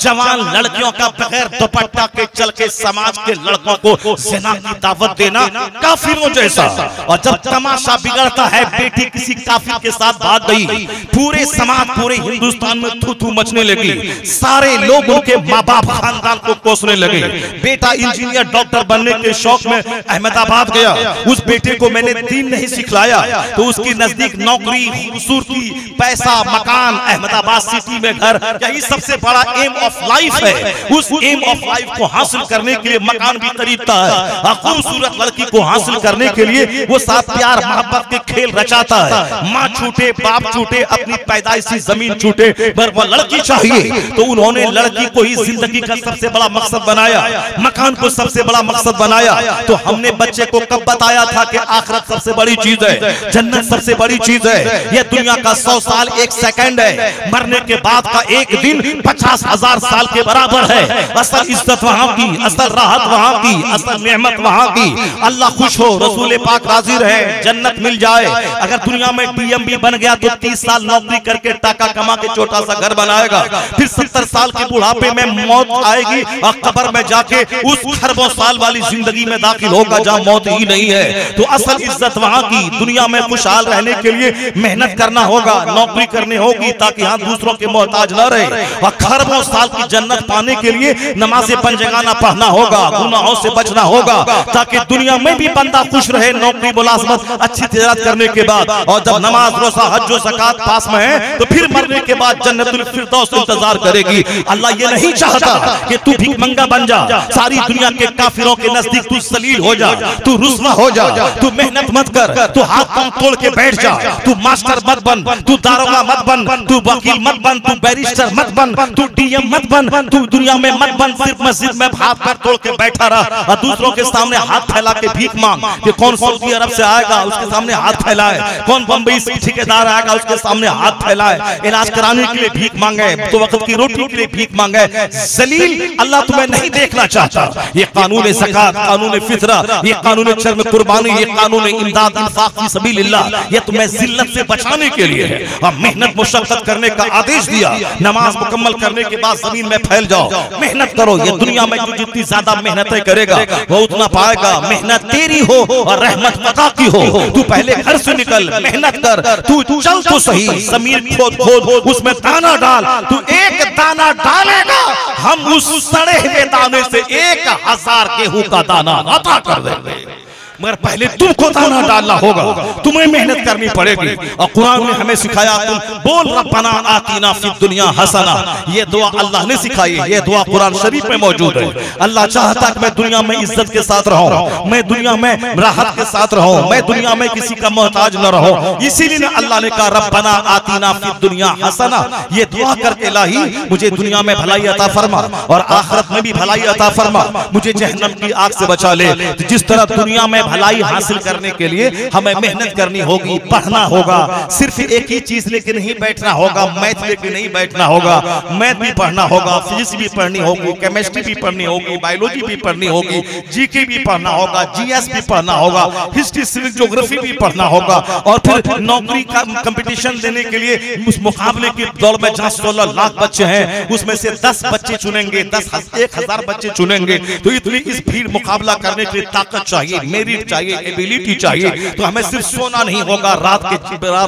जवान लड़कियों का बगैर दुपट्टा के चल के समाज के लड़कों को ज़िना की दावत देना काफिरों जैसा। और जब तमाशा बिगड़ता है, बेटी किसी काफिर के साथ भाग गई, पूरे समाज, पूरे हिंदुस्तान में थू थू मचने लगी, सारे लोग उनके माँ बाप खानदान को कोसने लगे। बेटा इंजीनियर डॉक्टर बनने के शौक में अहमदाबाद गया, उस बेटे को मैंने दीन नहीं सिखलाया, तो उसकी नजदीक नौकरी, खूबसूरती, पैसा, मकान, अहमदाबाद सिटी में घर, यही सबसे बड़ा एम ऑफ लाइफ है। उस एम ऑफ लाइफ को हासिल करने के लिए मकान भी खरीदता है, खूबसूरत लड़की को हासिल करने के लिए वो साथ प्यार मोहब्बत के खेल रचाता है। माँ छूटे, बाप छूटे, अपनी पैदाइशी जमीन छूटे, पर वो लड़की चाहिए। तो उन्होंने लड़की को ही जिंदगी का सबसे बड़ा मकसद बनाया, मकान को सबसे बड़ा मकसद बनाया। तो हमने बच्चे को कब बताया था कि आखिरत सबसे बड़ी चीज है, जन्नत सबसे बड़ी चीज है। यह दुनिया का 100 साल 1 सेकंड है, मरने के बाद का एक दिन 50,000 साल के बराबर है। असल इज्जत वहां की, असल राहत वहां की, असल नेमत वहां की। अल्लाह खुश हो, रसूल पाक राजी रहे, जन्नत मिल जाए। अगर दुनिया में डीएम भी बन गया तो 30 साल नौकरी करके टाका कमा के छोटा सा घर बनाएगा, फिर 70 साल के बुढ़ापे में मौत आएगी और कब्र में जाके उस खरबों साल वाली जिंदगी में दाखिल होगा जहां मौत मौत ही नहीं है। तो असल इज्जत वहां की, दुनिया में खुशहाल रहने के लिए मेहनत करना होगा, नौकरी करनी होगी ताकि यहाँ दूसरों के मोहताज न रहे। और खरबों साल की जन्नत पाने के लिए नमाज़े पंजगाना पढ़ना होगा, गुनाहों से बचना होगा ताकि दुनिया में भी बंदा खुश रहे, नौकरी मुलाजमत अच्छी तिजारत करने के बाद। और जब नमाज रोजा हज और ज़कात पास में है तो फिर मरने के बाद जन्नतुल फिरदौस इंतजार करेगी। अल्लाह ये नहीं चाहता कि तू भीख मंगा बन जा, सारी दुनिया के काफिरों के नजदीक तू सलील हो जा, तू रुस्वा हो जा, तू मेहनत मत कर, तू हाथ पांव तोड़ के बैठ जा, तू मास्टर मत बन, तू दारोगा मत बन, तू वकील मत बन, तू बैरिस्टर मत बन, तू डीएम मत बन, तू दुनिया में मत बन, सिर्फ मस्जिद में हाथ पैर तोड़ के बैठा रहा और दूसरों के सामने हाथ फैला के भीख मांग कि कौन सऊदी अरब से आएगा उसके सामने हाथ फैलाए, कौन बंबई से ठेकेदार आएगा उसके सामने हाथ फैलाए, इलाज कराने के लिए भीख मांगे, तो वक्त की रोटी के लिए भीख मांगे। जलील अल्लाह तुम्हें नहीं देखना चाहता। ये कानून ज़कात, कानून फितरा, ये कानून चर्म कुर्बानी, ये कानून इमदाद इंफाक फी सबीलिल्लाह, ये तुम्हें जिल्लत से बचाने के लिए है। और मेहनत मुशक्कत करने का आदेश दिया। नमाज मुकम्मल करने के बाद जमीन में फैल जाओ, मेहनत करो। ये दुनिया में जो जितनी ज्यादा मेहनतें करेगा वो उतना पाएगा। मेहनत तेरी हो और रहमत मका की हो। तू पहले घर से निकल, मेहनत कर, तू चल तो सही, जमीन खोद खोद उसमें दाना डाल। तू एक दाना डालेगा, हम उस सड़े हुए दाने से 1000 गेहूं का दाना अता कर देंगे। मगर पहले तुमको दाना डालना होगा, तुम्हें मेहनत करनी पड़ेगी। और कुरान ने हमें सिखाया, तुम बोल रब्बना आतीना फिद दुनिया हसना, ये दुआ अल्लाह ने सिखाई है, ये दुआ कुरान शरीफ में मौजूद है। अल्लाह चाहता कि मैं दुनिया में इज्जत के साथ रहूं, मैं दुनिया में राहत के साथ रहूं, मैं दुनिया में किसी का मोहताज न रहूं। इसीलिए अल्लाह ने कहा रब्बना आतीना फिद दुनिया हसना, ये दुआ करके इलाही मुझे दुनिया में भलाई अता फरमा और आखिरत में भी भलाई अता फरमा, मुझे जहन्नम की आग से बचा ले। जिस तरह दुनिया में भलाई हासिल करने के लिए हमें मेहनत करनी होगी, पढ़ना होगा, सिर्फ एक ही चीज लेके नहीं बैठना होगा, मैथ लेके नहीं बैठना होगा, मैथ भी पढ़ना होगा, फिजिक्स भी पढ़नी होगी, केमिस्ट्री भी पढ़नी होगी, बायोलॉजी भी पढ़नी होगी, जीके भी पढ़ना होगा, जीएस भी पढ़ना होगा, हिस्ट्री सिविल ज्योग्राफी भी पढ़ना होगा। और फिर नौकरी का कंपटीशन देने के लिए उस मुकाबले की दौड़ में जहां 16 लाख बच्चे हैं उसमें से 10 बच्चे चुनेंगे, 10,000 बच्चे चुनेंगे। तो इतनी इस भीड़ मुकाबला करने के लिए ताकत चाहिए, मेरी चाहिए, एबिलिटी चाहिए। तो हमें सिर्फ सोना नहीं होगा, रात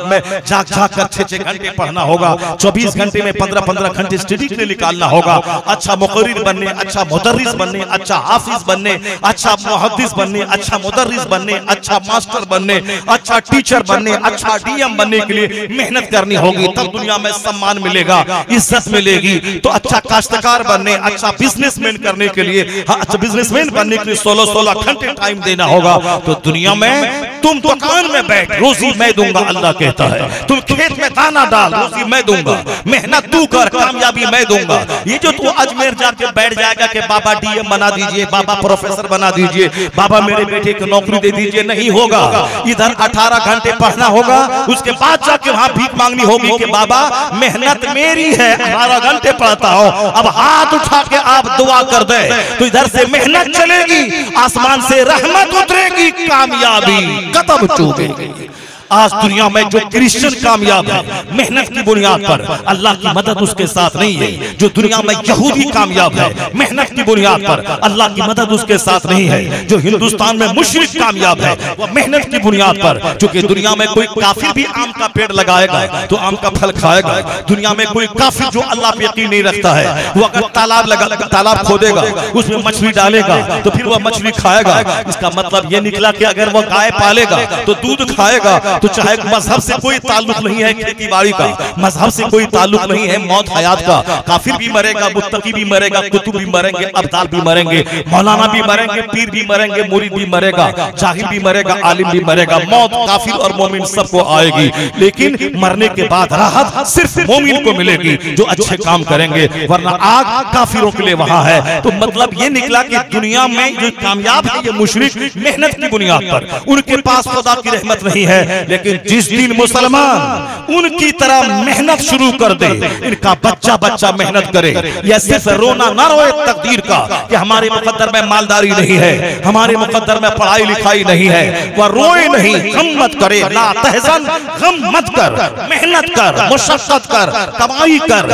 में जाग कर 6-6 घंटे पढ़ना होगा, 24 घंटे में 15-15 घंटे स्टडी के लिए निकालना होगा। अच्छा मुकर्रिर बनने, अच्छा मुदर्रिस बनने, अच्छा हाफिज बनने, अच्छा मुहद्दिस बनने, अच्छा मुदर्रिस बनने, अच्छा मास्टर बनने, अच्छा टीचर बनने, अच्छा डीएम बनने के लिए मेहनत करनी होगी। तब दुनिया में सम्मान मिलेगा, इज्जत मिलेगी। तो अच्छा काश्तकार बनने, अच्छा बिजनेसमैन करने के लिए, अच्छा बिजनेसमैन बनने के लिए 16-16 घंटे टाइम देना होगा। तो दुनिया में तुम दुकान में बैठ, रोजी मैं दूंगा, अल्लाह कहता है। तुम खेत में दाना डाल, रोजी मैं दूंगा, मेहनत तू कर, कामयाबी मैं दूंगा। ये जो तू अजमेर जाके बैठ जाएगा कि बाबा डीएम बना दीजिए, बाबा प्रोफेसर बना दीजिए, बाबा मेरे बेटे को नौकरी दे दीजिए, नहीं होगा। इधर 18 घंटे पढ़ना होगा, उसके बाद जाके वहां भीख मांगनी होगी कि बाबा मेहनत मेरी है, 18 घंटे पढ़ता हो, अब हाथ उठा के आप दुआ कर दे। तो इधर से मेहनत चलेगी, आसमान से रहमत उतरेगी, कामयाबी कदम चूमेगी। आज दुनिया में जो क्रिश्चियन कामयाब है मेहनत की बुनियाद पर, अल्लाह की मदद उसके साथ नहीं है। जो दुनिया में यहूदी कामयाब है मेहनत की बुनियाद पर, अल्लाह की मदद उसके साथ नहीं है। जो हिंदुस्तान में मुशरिक कामयाब है वो मेहनत की बुनियाद पर, क्योंकि दुनिया में कोई काफिर भी आम का पेड़ लगाएगा तो आम का फल खाएगा। दुनिया में कोई काफिर जो अल्लाह पे यकीन नहीं रखता है वो अगर तालाब खोदेगा, उसमें मछली डालेगा तो फिर वह मछली खाएगा। इसका मतलब ये निकला कि अगर वह गाय पालेगा तो दूध खाएगा। तो चाहे मजहब से कोई ताल्लुक नहीं है, खेती बाड़ी का मजहब से कोई ताल्लुक नहीं है, मौत हयात का, काफिर भी मरेगा, मुत्तकी भी मरेगा, कुतुब भी मरेंगे, अब्दाल भी मरेंगे, मौलाना भी मरेंगे, पीर भी मरेंगे, मुरीद भी मरेगा, जाहिल भी मरेगा, आलिम भी मरेगा। मौत काफिर और मोमिन सबको आएगी, लेकिन मरने के बाद राहत सिर्फ मोमिन को मिलेगी जो अच्छे काम करेंगे, वरना आग काफिरों के लिए वहां है। तो मतलब ये निकला कि दुनिया में जो कामयाब है ये मुशरिक मेहनत की बुनियाद पर, उनके पास खुदा की रहमत नहीं है। लेकिन जिस दिन मुसलमान उनकी तरह मेहनत शुरू कर दे, इनका बच्चा बच्चा मेहनत करे, या सिर्फ रोना ना रोए तकदीर का कि हमारे मुकद्दर में मालदारी नहीं है, हमारे मुकद्दर में पढ़ाई लिखाई नहीं है, वह रोए नहीं, गम मत करे, ला तहज़न, गम मत कर, मेहनत कर, मुशक्कत कर, कमाई कर,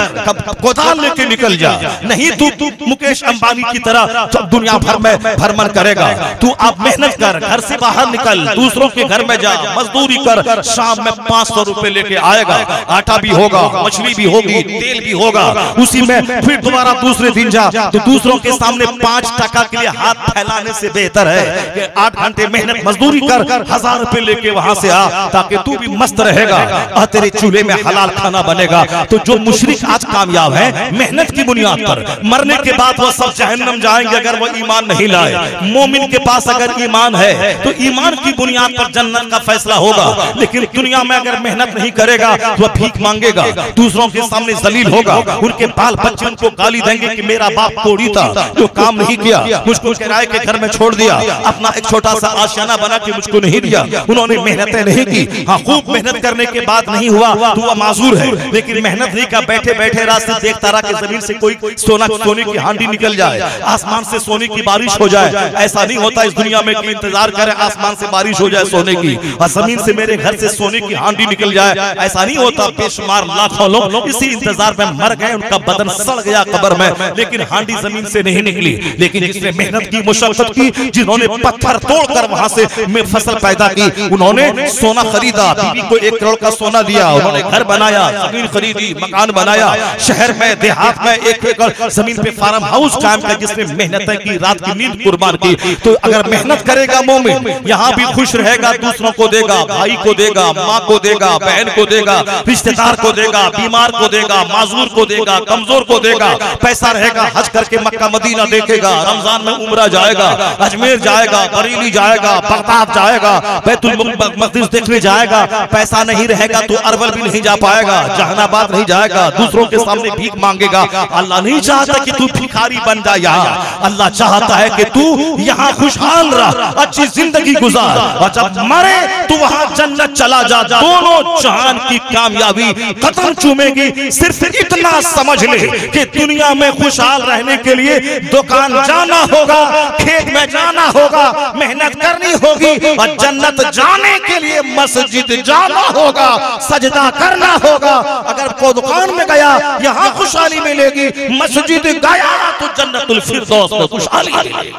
कोदाल लेके निकल जा। नहीं तू मुकेश अंबानी की तरह दुनिया भर में भ्रमण करेगा, तू अब मेहनत कर, घर से बाहर निकल, दूसरों के घर में जा, मजदूरी कर, शाम में 500 रुपए लेके आएगा, आटा भी होगा, मछली भी होगी, तेल भी होगा, उसी में फिर दोबारा दूसरे दिन जा, तो दूसरों के सामने 5 टका के लिए हाथ फैलाने से बेहतर है कि 8 घंटे मेहनत मजदूरी कर, 1000 रुपए लेके वहां से आ, ताकि तू भी मस्त रहेगा और तेरे चूल्हे में हलाल खाना बनेगा। तो जो मुशरिक आज कामयाब है मेहनत की बुनियाद पर, मरने के बाद वो सब जहन्नम जाएंगे अगर वो ईमान नहीं लाए। मोमिन के पास अगर ईमान है तो ईमान की बुनियाद पर जन्नत का फैसला होगा, लेकिन दुनिया में अगर मेहनत नहीं करेगा तो वह भीख मांगेगा, दूसरों के सामने जलील होगा, उनके बाल बच्चे उनको गाली देंगे कि मेरा बाप कोड़ी था जो काम नहीं किया, मुझको किराए के घर में छोड़ दिया, अपना एक छोटा सा आशियाना बना के मुझको नहीं दिया, उन्होंने मेहनतें नहीं की। हाँ, खूब मेहनत करने के बाद नहीं हुआ तो वह माजूर है, लेकिन मेहनत नहीं कर, बैठे बैठे रास्ते देखता रहा कि जमीन से कोई सोने की हांडी निकल जाए, आसमान से सोने की बारिश हो जाए। ऐसा नहीं होता इस दुनिया में कि इंतजार करे आसमान से बारिश हो जाए सोने की और जमीन से मेरे घर से सोने की हांडी निकल जाए, ऐसा नहीं होता। बेशुमार लाखों लोग इसी इंतजार में मर गए, उनका बदन सड़ गया कब्र में, लेकिन हांडी जमीन से नहीं निकली। लेकिन जिसने मेहनत की, मुशक्कत की, जिन्होंने पत्थर तोड़कर वहां से फसल पैदा की, उन्होंने सोना खरीदा, बीवी को 1 करोड़ का सोना दिया, उन्होंने घर बनाया, जमीन खरीदी, मकान बनाया, शहर में देहात में 1 एकड़ जमीन पे फार्म हाउस कायम किया, जिसने मेहनत की, रात की नींद कुर्बान की। तो अगर मेहनत करेगा मोमिन, यहाँ भी खुश रहेगा, दूसरों को देगा, भाई को देगा, माँ को देगा, बहन को देगा, रिश्तेदार को देगा, बीमार को देगा, माजूर को देगा, कमजोर को देगा। पैसा रहेगा, हज करके मक्का मदीना देखेगा, रमजान में उम्रा जाएगा, अजमेर जाएगा, बरेली जाएगा, बगदाद जाएगा, बैतुल मक़दिस देखने जाएगा। पैसा नहीं रहेगा तो अरवल भी नहीं जा पाएगा, जहानाबाद नहीं जाएगा, दूसरों के सामने भीख मांगेगा। अल्लाह नहीं चाहता कि तू भिखारी बन जा यहाँ, अल्लाह चाहता है कि तू यहाँ खुशहाल रह, अच्छी जिंदगी गुजार, और जब मरे तो वहां जन्नत चला जा। दोनों जहान की कामयाबी कदम चूमेगी। सिर्फ इतना समझ ले कि दुनिया में खुशहाल रहने के लिए दुकान जाना होगा, खेत में जाना होगा, मेहनत करनी होगी, और जन्नत जाने के लिए मस्जिद जाना होगा, सजदा करना होगा। अगर कोई दुकान में गया यहाँ खुशहाली मिलेगी, मस्जिद गया तो जन्नतुल फिरदौस में खुशहाली मिलेगी।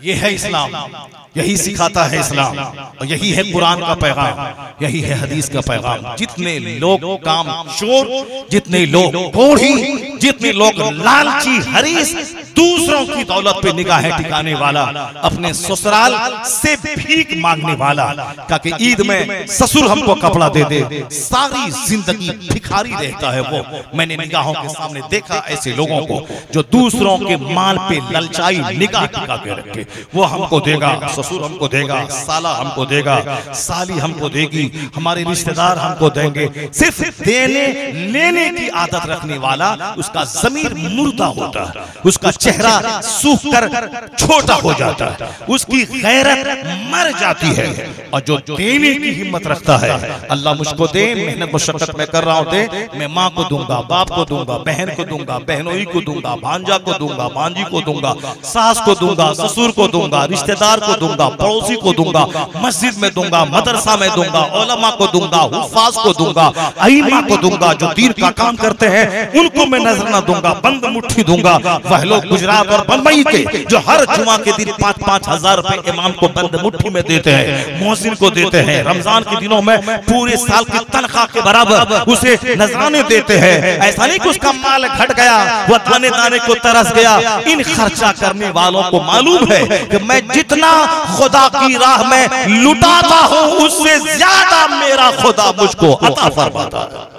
ये है इस्लाम, यही सिखाता है इस्लाम, और यही है कुरान का पैगाम, यही है हदीस का पैगाम। जितने लोग काम चोर, जितने लोग कोढ़ी, जितने लोग लालची हरीस, दूसरों की दौलत पे निगाहें टिकाने वाला, अपने ससुराल से भीख मांगने वाला, ताकि ईद में ससुर हमको कपड़ा दे दे, सारी जिंदगी भिखारी रहता है वो। मैंने निगाहों के सामने देखा ऐसे लोगों को जो दूसरों के माल पे ललचाई निगाह टिका के रखे। वो हमको देगा, ससुर हमको देगा, साला हमको देगा, साली हमको देगी, हमारे रिश्तेदार हमको देंगे। सिर्फ देने लेने की आदत रखने वाला, उसका ज़मीर मुर्दा होता है, उसका चेहरा सूख कर छोटा हो जाता है, उसकी गैरत मर जाती है। और जो देने की हिम्मत रखता है, अल्लाह मुझको दे, मेहनत मुशक्कत में कर रहा हूं, दे, मैं माँ को दूंगा, बाप को दूंगा, बहन को दूंगा, बहनोई को दूंगा, भांजा को दूंगा, भांजी को दूंगा, सास को दूंगा, ससुर को दूंगा, रिश्तेदार को दूंगा, पड़ोसी को दूंगा, मस्जिद में दूंगा, मदरसा में दूंगा, उलमा को दूंगा, हुफ़ाज़ को दूंगा, अइम्मा को दूंगा, जो दीन का काम करते हैं उनको मैं नजर न दूंगा, बंद मुट्ठी दूंगा। वह लोग गुजरात और बम्बई के जो हर जुमा के दिन 5-5 हजार रुपए इमाम को बंद मुट्ठी में देते हैं, मोहसिन को देते हैं, रमजान के दिनों में पूरे साल की तनख्वाह के बराबर उसे नजराने देते हैं। ऐसा नहीं कि उसका माल घट गया, वह दाने दाने को तरस गया। इन खर्चा करने वालों को मालूम है कि मैं जितना खुदा की राह में लुटाता हूं, उससे ज्यादा मेरा खुदा मुझको अता फरमाता है।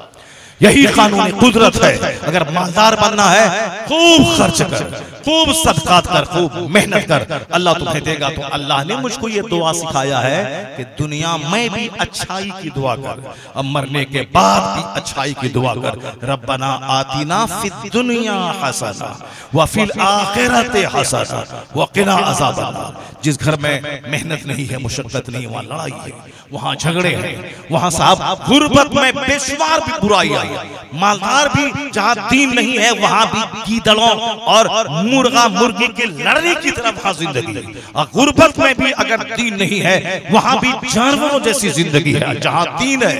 यही कानूनी कुदरत है। अगर मालदार बनना है, खूब खर्च कर, खूब सदकात कर, खूब मेहनत कर, अल्लाह तुम्हें देगा। तो अल्लाह ने मुझको ये दुआ सिखाया है कि दुनिया में भी अच्छाई की दुआ कर, अब मरने के बाद भी अच्छाई की दुआ कर। रब्बना आतिना फिद दुनिया हसना व फिल आखिरति हसना व क़िना अज़ाबन्नार। जिस घर में मेहनत नहीं है, मुशक्कत नहीं, वहाँ लड़ाई है, वहाँ झगड़े हैं, वहाँ साहब गुर्बत में बेशुमार भी बुराई आई, मालदार भी जहाँ दीन नहीं है वहाँ भी गीदड़ों और मुर्गा मुर्गी के लड़ने की तरफ वहाँ जिंदगी। और गुर्बत में भी अगर दीन नहीं है वहाँ भी जानवरों जैसी जिंदगी है। जहाँ दीन है,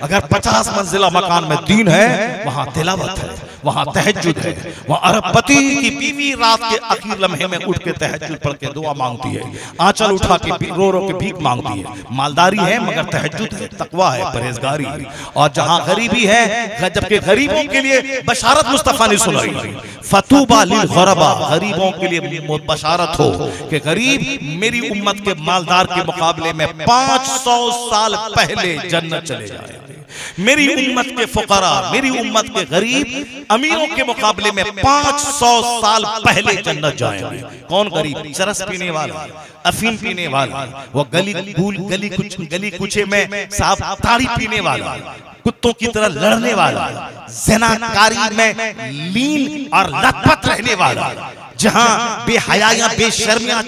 अगर 50 मंजिला मकान में दीन है वहाँ तिलावत है, वहाँ तहज्जुद है, वहाँ अरबपति की बीवी रात के आखिर लम्हे में उठ के तहज्जुद पढ़ के दुआ मांगती है, आंचल उठा के रो रो के भीख मांगती है। मालदारी है मगर तहज्जुद है, तकवा है, परहेजगारी है। और जहाँ गरीबी है, जबकि गरीबों के लिए बशारत मुस्तफा ने सुनाई, फतूबा लिल गुरबा, गरीबों के लिए बशारत हो कि गरीब मेरी उम्मत के मालदार के मुकाबले में 500 साल पहले जन्नत चले जाए। मेरी उम्मत के फुकरा, मेरी उम्मत के गरीब अमीरों के मुकाबले में 500 साल पहले जन्नत जाएंगे। कौन गरीब? चरस पीने वाला, अफीम पीने वाला, वो गली कुचे में साहब ताड़ी पीने वाला, कुत्तों की तरह लड़ने वाला, ज़िनाकारी में लीन और लथपथ रहने वाला, जहां बेहयायां बेशर्मियां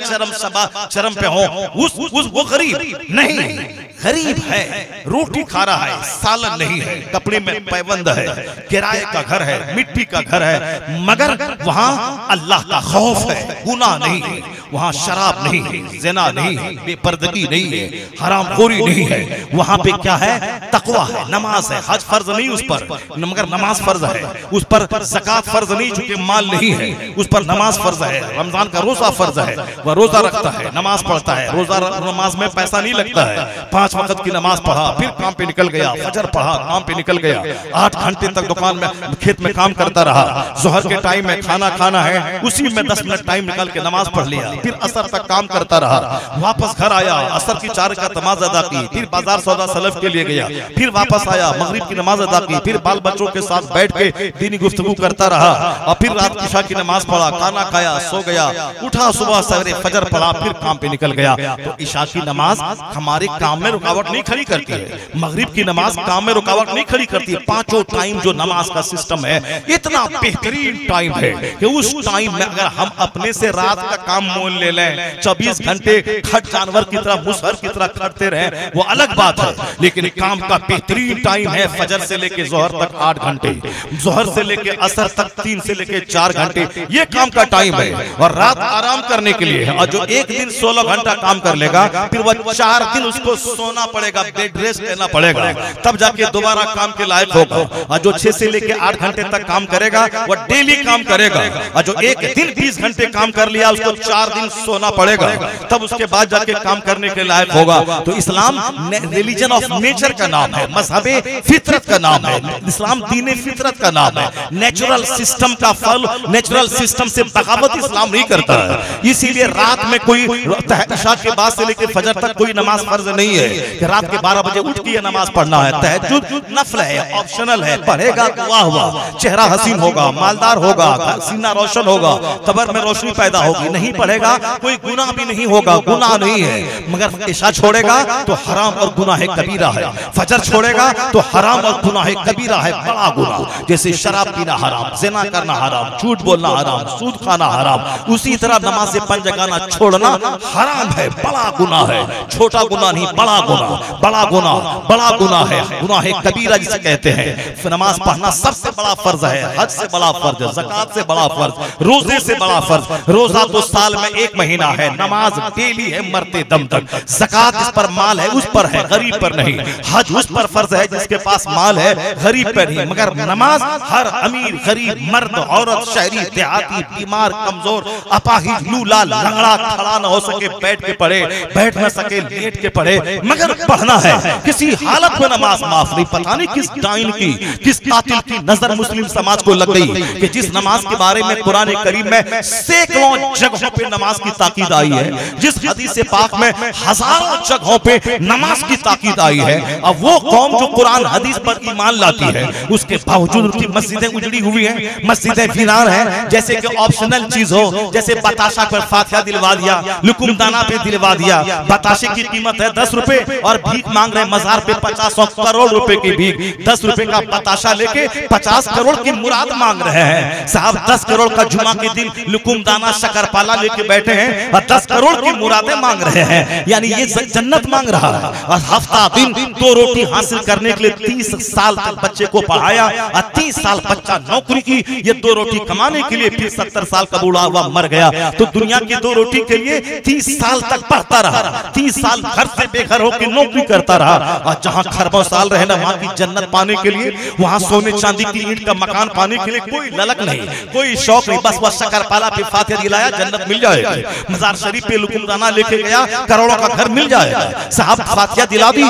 चरम पे हो, उस वो गरीब नहीं। गरीब है, रोटी खा रहा है, सालन नहीं है, कपड़े में पैबंद है, किराए का घर है, मिट्टी का घर है, मगर वहां अल्लाह का खौफ है, गुनाह नहीं है, वहां शराब नहीं है, ज़िना नहीं है, बेपर्दगी नहीं है, हरामखोरी नहीं है। वहां पे क्या है? तकवा है, नमाज है। हज फर्ज नहीं उस पर, मगर नमाज फर्ज है। उस पर ज़कात फर्ज नहीं चूंकि माल नहीं है, उस पर नमाज फर्ज है। रमजान का रोजा फर्ज है, वह रोजा रखता है, नमाज पढ़ता है। रोजा नमाज में पैसा नहीं लगता है, 5 वक्त की नमाज पढ़ा, फिर काम पे निकल गया, फजर पढ़ा, काम पे निकल गया, 8 घंटे तक दुकान में खेत में काम करता रहा। जोहर के टाइम में खाना खाना है, उसी में 10 मिनट टाइम निकाल के नमाज पढ़ लिया, फिर असर तक काम करता रहा, वापस घर आया, असर की 4 रकात नमाज अदा की, फिर बाजार सौदा सलफ के लिए गया, फिर वापस आया, मगरिब की नमाज अदा की, फिर बाल बच्चों के साथ बैठ के दीनी गुफ्तगू करता रहा, और फिर रात इशा की नमाज पढ़ा, खाना खाया, सो गया, उठा सुबह सवेरे फजर पढ़ा, फिर काम पे निकल गया। तो इशा की नमाज हमारे काम में रुकावट नहीं खड़ी करती है, मगरिब की नमाज काम में रुकावट नहीं खड़ी करती है। 5 टाइम जो नमाज का सिस्टम है, इतना बेहतरीन टाइम है कि उस टाइम में अगर हम अपने से रात का काम मोल ले लें, 24 घंटे खट जानवर की तरह, मुसहर की तरह खटते रहे, वो अलग बात है। लेकिन काम का बेहतरीन टाइम है फजर से लेके जोहर तक 8 घंटे, जोहर से लेके असर तक 3 से लेके 4 घंटे, ये काम का टाइम है। और रात आराम करने के लिए है। और जो एक दिन 16 घंटा काम कर लेगा, फिर वह 4 दिन उसको सोना पड़ेगा, बेड रेस्ट लेना पड़ेगा, तब जाके दोबारा काम के लायक होगा। और जो 6 से लेके 8 घंटे तक काम करेगा, वह डेली काम करेगा। और जो एक दिन 20 घंटे काम कर लिया, उसको 4 दिन सोना पड़ेगा, तब उसके बाद जाके काम करने के लायक होगा। तो इस्लाम रिलीजन ऑफ नेचर का नाम है, मजहबे फितरत का नाम है, इस्लाम दीन फितरत का नाम है। नेचुरल सिस्टम का फल, नेचुरल सिस्टम से बगावत इस्लाम नहीं करता है। इसीलिए रात में कोई इशा के बाद से लेकर फजर तक कोई नमाज फर्ज नहीं है कि रात के 12 बजे उठ के नमाज पढ़ना है। तहज्जुद नफल है, ऑप्शनल है, पढ़ेगा तो वाह वाह, चेहरा हसीन होगा, मालदार होगा, सीना रोशन होगा, कब्र में रोशनी पैदा होगी। नहीं पढ़ेगा कोई गुनाह भी नहीं होगा, गुनाह नहीं है। मगर इशा छोड़ेगा तो हराम और गुनाह है कबीरा है, फजर छोड़ेगा तो हराम और गुनाह है कबीरा है, बड़ा गुनाह। जैसे शराब पीना हराम, ज़िना करना हराम, झूठ बोलना हराम, सूद खाना हराम, उसी तरह नमाज से पंज गाना छोड़ना हराम है, बड़ा गुनाह है। छोटा गुनाह नहीं, बड़ा गुनाह, बड़ा गुनाह, बड़ा गुनाह है, गुनाह है कबीरा जिसे कहते हैं। नमाज पढ़ना सबसे बड़ा फर्ज है, हज से बड़ा फर्ज, ज़कात से बड़ा फर्ज, रोजे से बड़ा फर्ज। रोजा तो साल में 1 महीना है, नमाज डेली है मरते दम तक। ज़कात जिस पर माल है उस पर है, गरीब पर नहीं। हज उस पर फर्ज है जिसके पास माल है, गरीब पर नहीं। मगर नमाज हर अमीर, गरीब, मर्द, औरत, शहरी, देहाती, बीमार, कमजोर, अपाहिज, लूला, लंगड़ा, खड़ा न हो सके बैठ के पढ़े, बैठ न सके लेट के पढ़े, मगर पढ़ना है। किसी हालत में नमाज माफ नहीं। पता नहीं किस डाइन की, किस कातिल की नजर मुस्लिम समाज को लग गई कि जिस नमाज के बारे में कुरान करीम में सैकड़ों जगहों पे नमाज की ताकीद आई है, जिस हदीस पाक में हजारों जगहों पे नमाज की ताकीद आई है, अब वो कौम जो कुरान हदीस पर ईमान लाती है, उसके बावजूद उसकी मस्जिदें उजड़ी हुई हैं, मस्जिदें वीरान हैं। जैसे कि ऑप्शनल चीज हो, जैसे बताशा पर फातिहा दिलवा दिया, लुकुमदाना पे दिलवा दिया। बताशे की कीमत है 10 रुपए और भीख मांग रहे मजार पे 50 करोड़ रुपए की भीख। 10 रुपए का बताशा लेके 50 करोड़ की मुराद मांग रहे हैं। साहब 10 करोड़ का जुमा के दिन लुकुमदाना शकरपाला लेके बैठे हैं और 10 करोड़ की मुरादें मांग रहे हैं। यानी ये जन्नत मांग रहा है। और हफ्ता दिन 2 रोटी हासिल करने के लिए 30 साल तक बच्चे को पढ़ाया और 30 साल बच्चा नौकरी की, ये 2 रोटी कमाने के लिए फिर 70 साल का बूढ़ा हुआ मर गया। तो दुनिया की 2 रोटी के लिए 30 साल तक पढ़ता रहा, 30 साल घर से बेघर होकर नौकरी करता रहा। और जहां खरबों साल रहे ना, वहां की जन्नत पाने के लिए, वहां सोने चांदी की ईंट का मकान पाने के लिए कोई ललक नहीं, कोई शौक नहीं। बस वह शकरपाला पे फातिहा दिलाया, जन्नत मिल जाएगी। मजार शरीफ पे लुकुमदाना लेके गया, करोड़ों का घर मिल जाएगा। साहब फातिहा दिला दी,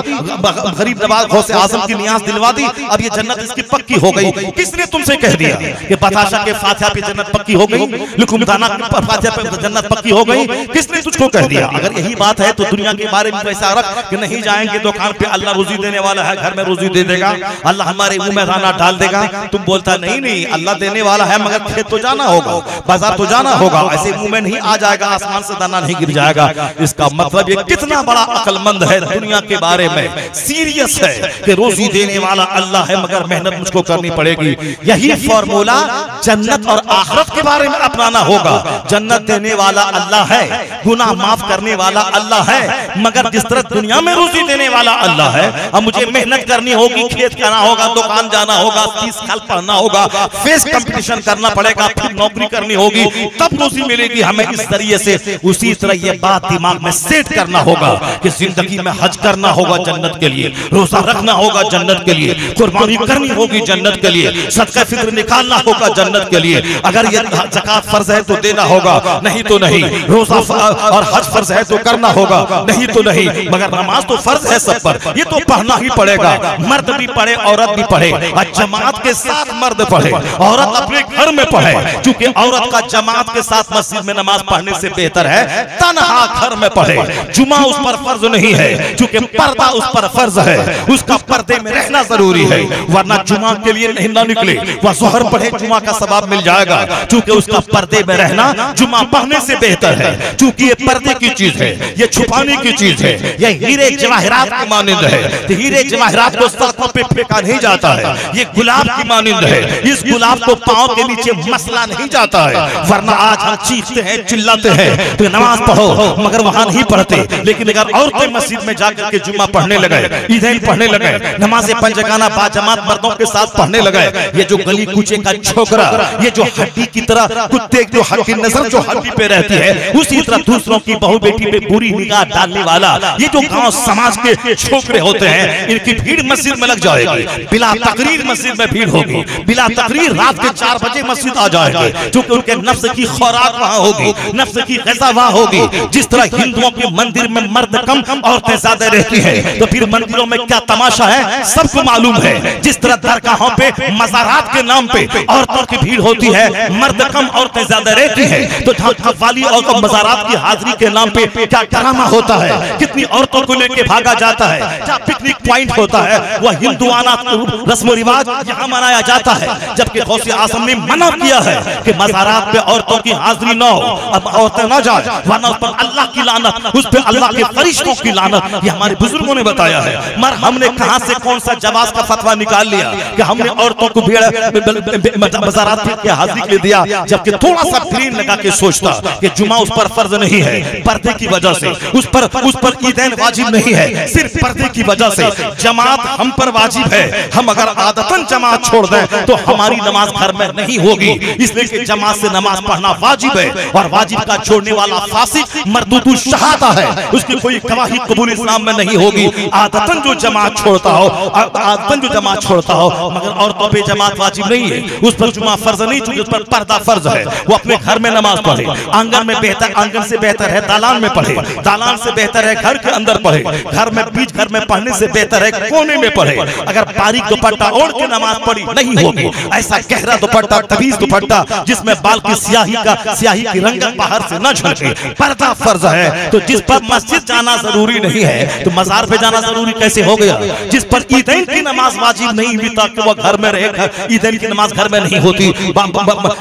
गरीब नवाज गौसे आजम की नियाज दिलवा दी, अब ये जन्नत इसकी पक्की हो गई। किसने तुमसे कह दिया कि बताशा के फातिहा पे जन्नत पक्की हो गई, लुकुमदाना के फातिहा पे जन्नत पक्की हो गई? किसने तुझको कह दिया? अगर यही बात है तो दुनिया के बारे में वैसा रख कि नहीं जाएंगे दुकान पे, अल्लाह रोजी देने वाला है, घर में रोजी दे देगा, अल्लाह हमारे मुंह में दाना डाल देगा। तुम बोलता नहीं नहीं अल्लाह देने वाला है, मगर खेत तो जाना होगा, बाजार तो जाना होगा, ऐसे मुंह में नहीं आ जाएगा, आसमान से दाना नहीं गिर जाएगा। इसका मतलब ये कितना बड़ा अक्लमंद है, दुनिया के बारे में सीरियस है कि रोजी देने वाला अल्लाह है, मगर मेहनत मुझको करनी पड़ेगी। यही फॉर्मूला जन्नत और आखिरत के बारे में अपनाना होगा। जन्नत देने वाला अल्लाह है, गुनाह माफ करने वाला अल्लाह है, मगर जिस तरह दुनिया में रोजी देने वाला अल्लाह है, अब मुझे मेहनत करनी होगी, खेत करना होगा, दुकान जाना होगा, 30 साल पढ़ना होगा, फेस कंपटीशन करना पड़ेगा, फिर नौकरी करनी होगी, तब रोजी मिलेगी हमें इस जरिए से। उसी तरह ये बात दिमाग में सेट करना होगा कि जिंदगी में हज करना होगा जन्नत के लिए, रोजा रखना होगा जन्नत के लिए, कुर्बानी करनी होगी जन्नत के लिए, सदका फित्र निकालना होगा जन्नत के लिए। अगर ये ज़कात फर्ज है तो देना होगा, नहीं तो नहीं। रोजा और हज फर्ज है तो करना होगा, नहीं तो नहीं। मगर नमाज तो फर्ज है सब पर, ये तो पढ़ना ही पड़ेगा। मर्द भी पढ़े, औरत भी पढ़े, और जमात के साथ मर्द पढ़े, औरत अपने घर में पढ़े, क्योंकि औरत का जमात के साथ मस्जिद में नमाज पढ़ने से बेहतर है तन्हा घर में पढ़े। जुमा उस पर फर्ज नहीं है, क्योंकि पर्दा उस पर फर्ज है, उसका पर्दे में रहना जरूरी है, वरना जुमा के लिए नहीं ना निकले, वह ज़ोहर पढ़े, जुमा का सवाब मिल जाएगा, क्योंकि उसका पर्दे में रहना जुमा पढ़ने से बेहतर है। क्योंकि ये पर्दे की चीज है, ये छुपाने की चीज है, ये हीरे जवाहरात की मानिंद है। तो हीरे जवाहरात को सड़कों पे फेंका नहीं जाता है, ये गुलाब की मानिंद है, इस गुलाब को पांव के नीचे मसला नहीं जाता है। वरना आज हम चीखते हैं, चिल्लाते हैं तो नमाज पढ़ो, मगर वहां नहीं पढ़ते। लेकिन अगर औरतें मस्जिद में जाकर के जुम्मा पढ़ने लगे, ईदें पढ़ने लगे, नमाज़े पंजगाना बाजमात मर्दों के साथ पढ़ने लगे, ये जो गली कूचे का छोकरा, ये जो हड्डी की तरह कुत्ते जो हड्डी नजर जो हड्डी पे रहती है, उसी तरह दूसरों की बहू बेटी पे बुरी निगाह डालने वाला ये जो गांव समाज के छोकरे होते हैं, इनकी भीड़ मस्जिद में लग जाएगी। बिला तकरीर मस्जिद में भीड़ होगी, बिला तकरीर रात के 4 बजे मस्जिद आ जाएंगे, क्योंकि उनके नफ्स की खुराक वहां होगी, नफ्स की ग़िज़ा वहां होगी। जिस तरह हिंदुओं के मंदिर में मर्द कम औरतें ज्यादा रहती है, तो फिर मंदिरों में क्या तमाशा है सबको मालूम है। जिस तरह दरगाहों पे मज़ारात के नाम पे औरतों की भीड़ होती है, मर्द कम औरतें ज्यादा रहती है, तो वाली और मज़ारात की हाजिरी के नाम पे क्या ड्रामा होता है, कितनी औरतों को लेके भागा जाता है, क्या पिकनिक पॉइंट होता है, वह हिंदुआना रस्म रिवाज यहाँ मनाया जाता है। जबकि गौसे आज़म ने मना किया है कि मज़ारात पे औरतों की हाजिरी न हो, अब औरतें न जाए, वरना उस पर अल्लाह की लानत, उस पर अल्लाह के फरिश्तों की लानत, ये हमारे बुजुर्गों ने बताया है। मगर हमने कहां से कौन सा जवाज का फतवा निकाल लिया कि हमने औरतों को मज़ारात पे हाजिरी के लिए दिया, जबकि थोड़ा सा ब्रेन लगा के सोचता कि जुमा उस पर फर्ज नहीं है, पर्दे की वजह से उस पर ईदैन वाजिब नहीं है, सिर्फ पर्दे की वजह से जमात हम पर वाजिब है। हम अगर आदतन जमात छोड़ दें तो हमारी नमाज घर में नहीं होगी, इसलिए कि जमात से नमाज पढ़ना वाजिब है। और वाजिब का छोड़ने वाला फासिक मरदूदु शहादा है, उसकी कोई गवाही कबूल इस्लाम में नहीं होगी। आदतन जो जमात छोड़ता हो, आदतन जो जमात छोड़ता हो, मगर औरतों पे जमात वाजिब नहीं है, उस पर जुमा फर्ज नहीं, चूंकि उस पर पर्दा फर्ज है। वो अपने घर में नमाज पढ़े, आंगन में बेहतर, आंगन से बेहतर है दालान में पढ़े, दालान से बेहतर है घर के अंदर पढ़े, घर में बीच घर में पढ़ने से बेहतर है कोने में पढ़े। अगर बारीक दुपट्टा ओढ़ के नमाज पढ़ी नहीं होगी, ऐसा गहरा दुपट्टा, तवीज दुपट्टा जिसमें बाल की स्याही की रंगत बाहर से न झलके, पर्दा फर्ज है। तो जिस पर मस्जिद जाना जरूरी नहीं है तो मजार पे जाना जरूरी कैसे हो गया? जिस पर ईदैन की नमाज वाजिब नहीं हुई ताकि वह घर में रहे, ईदैन की नमाज घर में नहीं होती,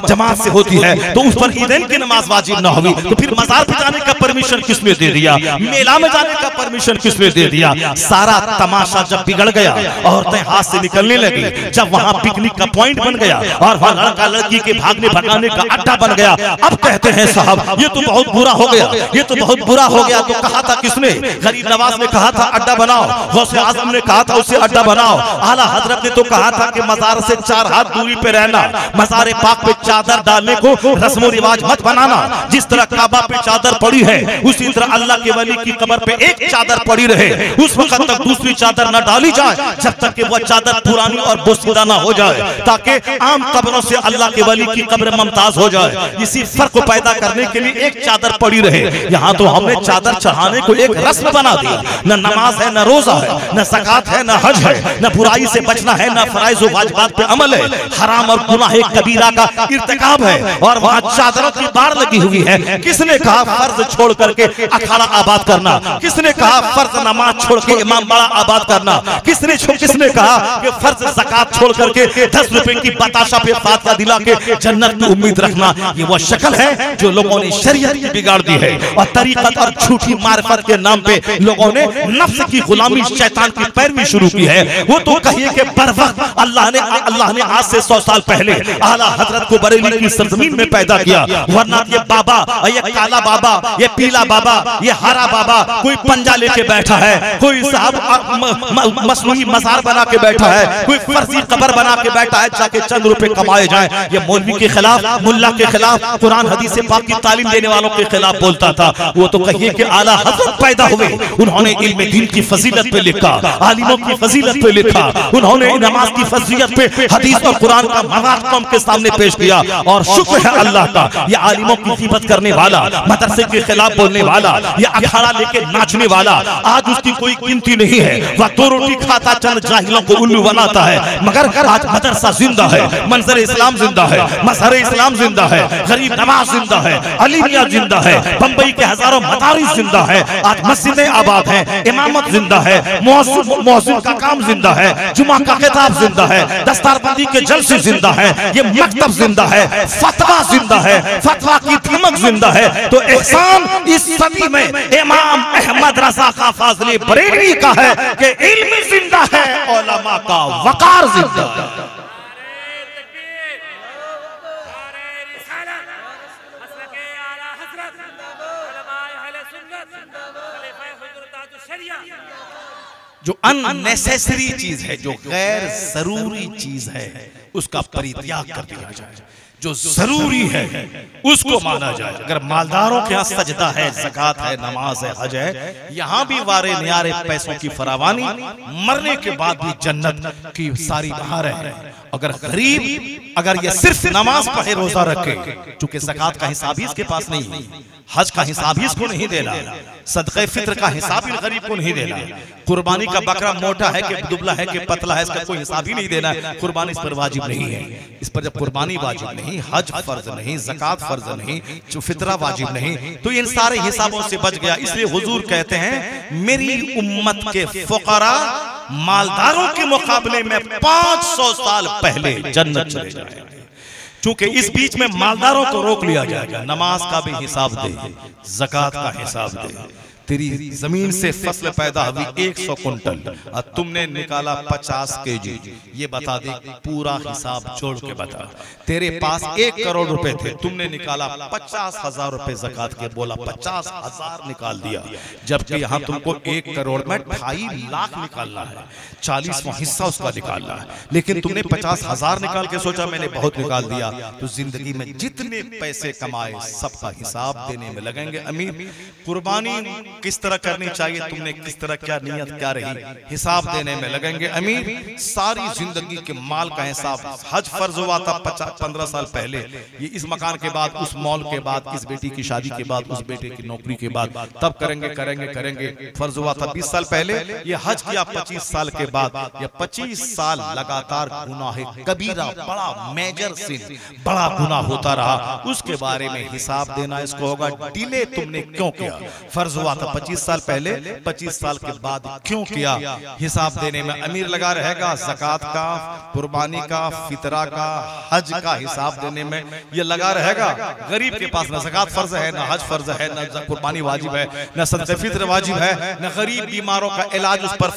जमात से होती है, तो उस पर ईदैन की नमाज वाजिब ना हुई, तो फिर मजार पे जाने का परमिशन किसने दे दिया? मेला में जाने का परमिशन किसने दे दिया? सारा तमाशा जब बिगड़ गया, औरतें हाथ से निकलने लगी, जब वहां पिकनिक का पॉइंट बन गया और वहां लड़का लड़की के भागने भगाने का अड्डा बन गया, अब कहते हैं साहब ये तो बहुत बुरा हो गया, ये तो बहुत बुरा हो गया। तो कहा था किसने? गरीब नवाज ने कहा था अड्डा बनाओ, गौसे आजम ने कहा था उसे अड्डा बनाओ, आला हजरत ने तो कहा था कि मजार से 4 हाथ दूरी पे रहना, मज़ारे पाक पे चादर डालने को रस्म रिवाज मत बनाना। जिस तरह काबा पे चादर पड़ी है उसी तरह अल्लाह के वली की कब्र पे एक चादर पड़ी रहे, उस वक्त तक दूसरी चादर न डाली जाए जब तक कि वह चादर पुरानी और बोसीदा ना हो जाए, ताकि आम कब्रों से अल्लाह के वली की कब्र मुमताज हो जाए। इसी फर्क को पैदा करने के लिए एक चादर पड़ी रहे। यहाँ तो हमने चादर चढ़ाने को एक रस्म बना दिया, न नमाज है, न रोजा है, न ज़कात है, न हज है, न बुराई से बचना है, न फराइज़ व वाजिबात पे अमल है, हराम और गुनाह कबीरा का इर्तिकाब है, और वहाँ चादरों की बाढ़ लगी हुई है। किसने कहा फर्ज छोड़ करके अखाड़ा आबाद करना? किसने कहा फर्ज नमाज छोड़ के इमाम बाड़ा आबाद करना? किसने कहा कि फर्ज ज़कात छोड़ करके 10 रुपए की बताशा पे फातिहा दिला के जन्नत की उम्मीद रखना? ये वो शक्ल है जो लोगों ने शरीयत की बिगाड़ दी है, और तरीकत और झूठी मारिफत के नाम पे लोगों ने नफ्स की गुलामी, शैतान की पैरवी शुरू की है। वो तो कहिए कि बर वक्त अल्लाह ने आज से 100 साल पहले आला हजरत को बरेली की सरजमीन में पैदा किया, वरना ये बाबा, ये काला बाबा, ये पीला बाबा, ये हरा बाबा कोई पंजा लेके बैठा है, कोई साहब मसनूई मजार बना के बैठा है, कोई फर्जी कब्र बना के बैठा है जाके चंद रुपए कमाए जाए। ये मौलवी के खिलाफ, मुल्ला के खिलाफ, कुरान हदीस पाक की तालीम देने वालों के खिलाफ बोलता था। वो तो कहिए कि आला हजरत पैदा हुए, उन्होंने इल्म दीन की फजीलत पे लिखा, आलिमों की फजीलत पे लिखा, उन्होंने नमाज की फजीलत पे हदीस और कुरान का मवाद कौम के सामने पेश किया। और शुक्र है अल्लाह का, ये आलिमों की ग़ीबत करने वाला, मदरसे के खिलाफ बोलने वाला, ये अखाड़ा लेके नाचने वाला, आज उसकी कोई गिनती नहीं है। वह 2 रोटी खाता चंद जाहिलों को उल्लू बनाता है, मगर आज मदरसा जिंदा है, मंजर इस्लाम जिंदा है, मजहर इस्लाम जिंदा है, गरीब नवाज जिंदा है, अलीमिया जिंदा है, बंबई के हजारों मदारिस जिंदा है, आज मस्जिदें आबाद हैं, इमामत जिंदा है, मौज़ून का काम जिंदा है, जुमा का खिताब जिंदा है, दस्तारबंदी के जलसे जिंदा है, ये मकतब जिंदा है, फतवा जिंदा है, फतवा की धमक जिंदा है। तो एहसान इस सदी में इमाम अहमद रज़ा का फाज़िले बरेलवी का है कि इल्म जिंदा है, उलमा का वकार जिंदा है। जो अननेसेसरी चीज है, जो गैर जरूरी चीज है, उसका परित्याग कर दिया जाए, जो जरूरी है उसको माना जाए। अगर मालदारों के यहाँ सजदा है, ज़कात है, नमाज है, हज है, यहाँ भी वारे न्यारे पैसों की फरावानी, मरने के बाद भी जन्नत की सारी बहार है। अगर गरीब अगर ये सिर्फ नमाज पढ़े, रोजा रखे, चूंकि ज़कात का हिसाब ही इसके पास नहीं है, हज का हिसाब ही इसको नहीं देना, सदक़े फित्र का हिसाब ही गरीब को नहीं देना, कुर्बानी का बकरा मोटा है कि दुबला है कि पतला है, इसका कोई हिसाब ही नहीं देना, कुर्बानी इस पर वाजिब नहीं है। इस पर जब कुर्बानी वाजिब नहीं, हज फर्ज नहीं, ज़कात फर्ज नहीं, जो फितरा वाजिब नहीं, तो इन सारे हिसाबों से बच गया। इसलिए हुजूर कहते हैं मेरी उम्मत के फुकरा मालदारों के मुकाबले में 500 साल पहले जन्नत चले जाएंगे। चूंकि इस बीच में मालदारों को रोक लिया जाएगा, नमाज का भी हिसाब दे, ज़कात का हिसाब दे, तेरी जमीन से फसल पैदा हुई 100 कुंटल और तुमने निकाला 50 केजी, ये बता दे, पूरा हिसाब जोड़ के बता। तेरे पास 1 करोड़ रुपए थे, तुमने निकाला 50,000 रुपए ज़कात के, बोला 50,000 निकाल दिया, जबकि यहाँ तुमको 1 करोड़ में 2.5 लाख निकालना है, 40वां हिस्सा उसका निकालना है, लेकिन तुमने 50,000 निकाल के सोचा मैंने बहुत निकाल दिया। तो जिंदगी में जितने पैसे कमाए सबका हिसाब देने में लगेंगे। अमीर, कुर्बानी किस तरह करनी चाहिए, तुमने किस तरह क्या नियत क्या रही, हिसाब देने में लगेंगे। अमीर, सारी जिंदगी के माल का हिसाब, हज फर्ज हुआ था 15 साल पहले, ये इस मकान के बाद, उस मॉल के बाद, इस बेटी की शादी के बाद, उस बेटे की नौकरी के बाद, तब करेंगे करेंगे करेंगे। फर्ज हुआ था 20 साल पहले, ये हज किया 25 साल के बाद, ये 25 साल लगातार गुनाह कबीरा, बड़ा मेजर सिन, बड़ा गुनाह होता रहा, उसके बारे में हिसाब देना इसको होगा। डिले तुमने क्यों किया? फर्ज हुआ था 25 साल पहले, 25 साल के बाद क्यों किया? हिसाब देने में अमीर लगा रहेगा, ज़कात का, कुर्बानी का, फितरा का, हज का हिसाब देने में ये लगा रहेगा। गरीब के पास न ज़कात फर्ज है, न हज फर्ज है, न कुर्बानी वाजिब है, न सदक़े फित्र वाजिब है, न गरीब बीमारों का इलाज उस पर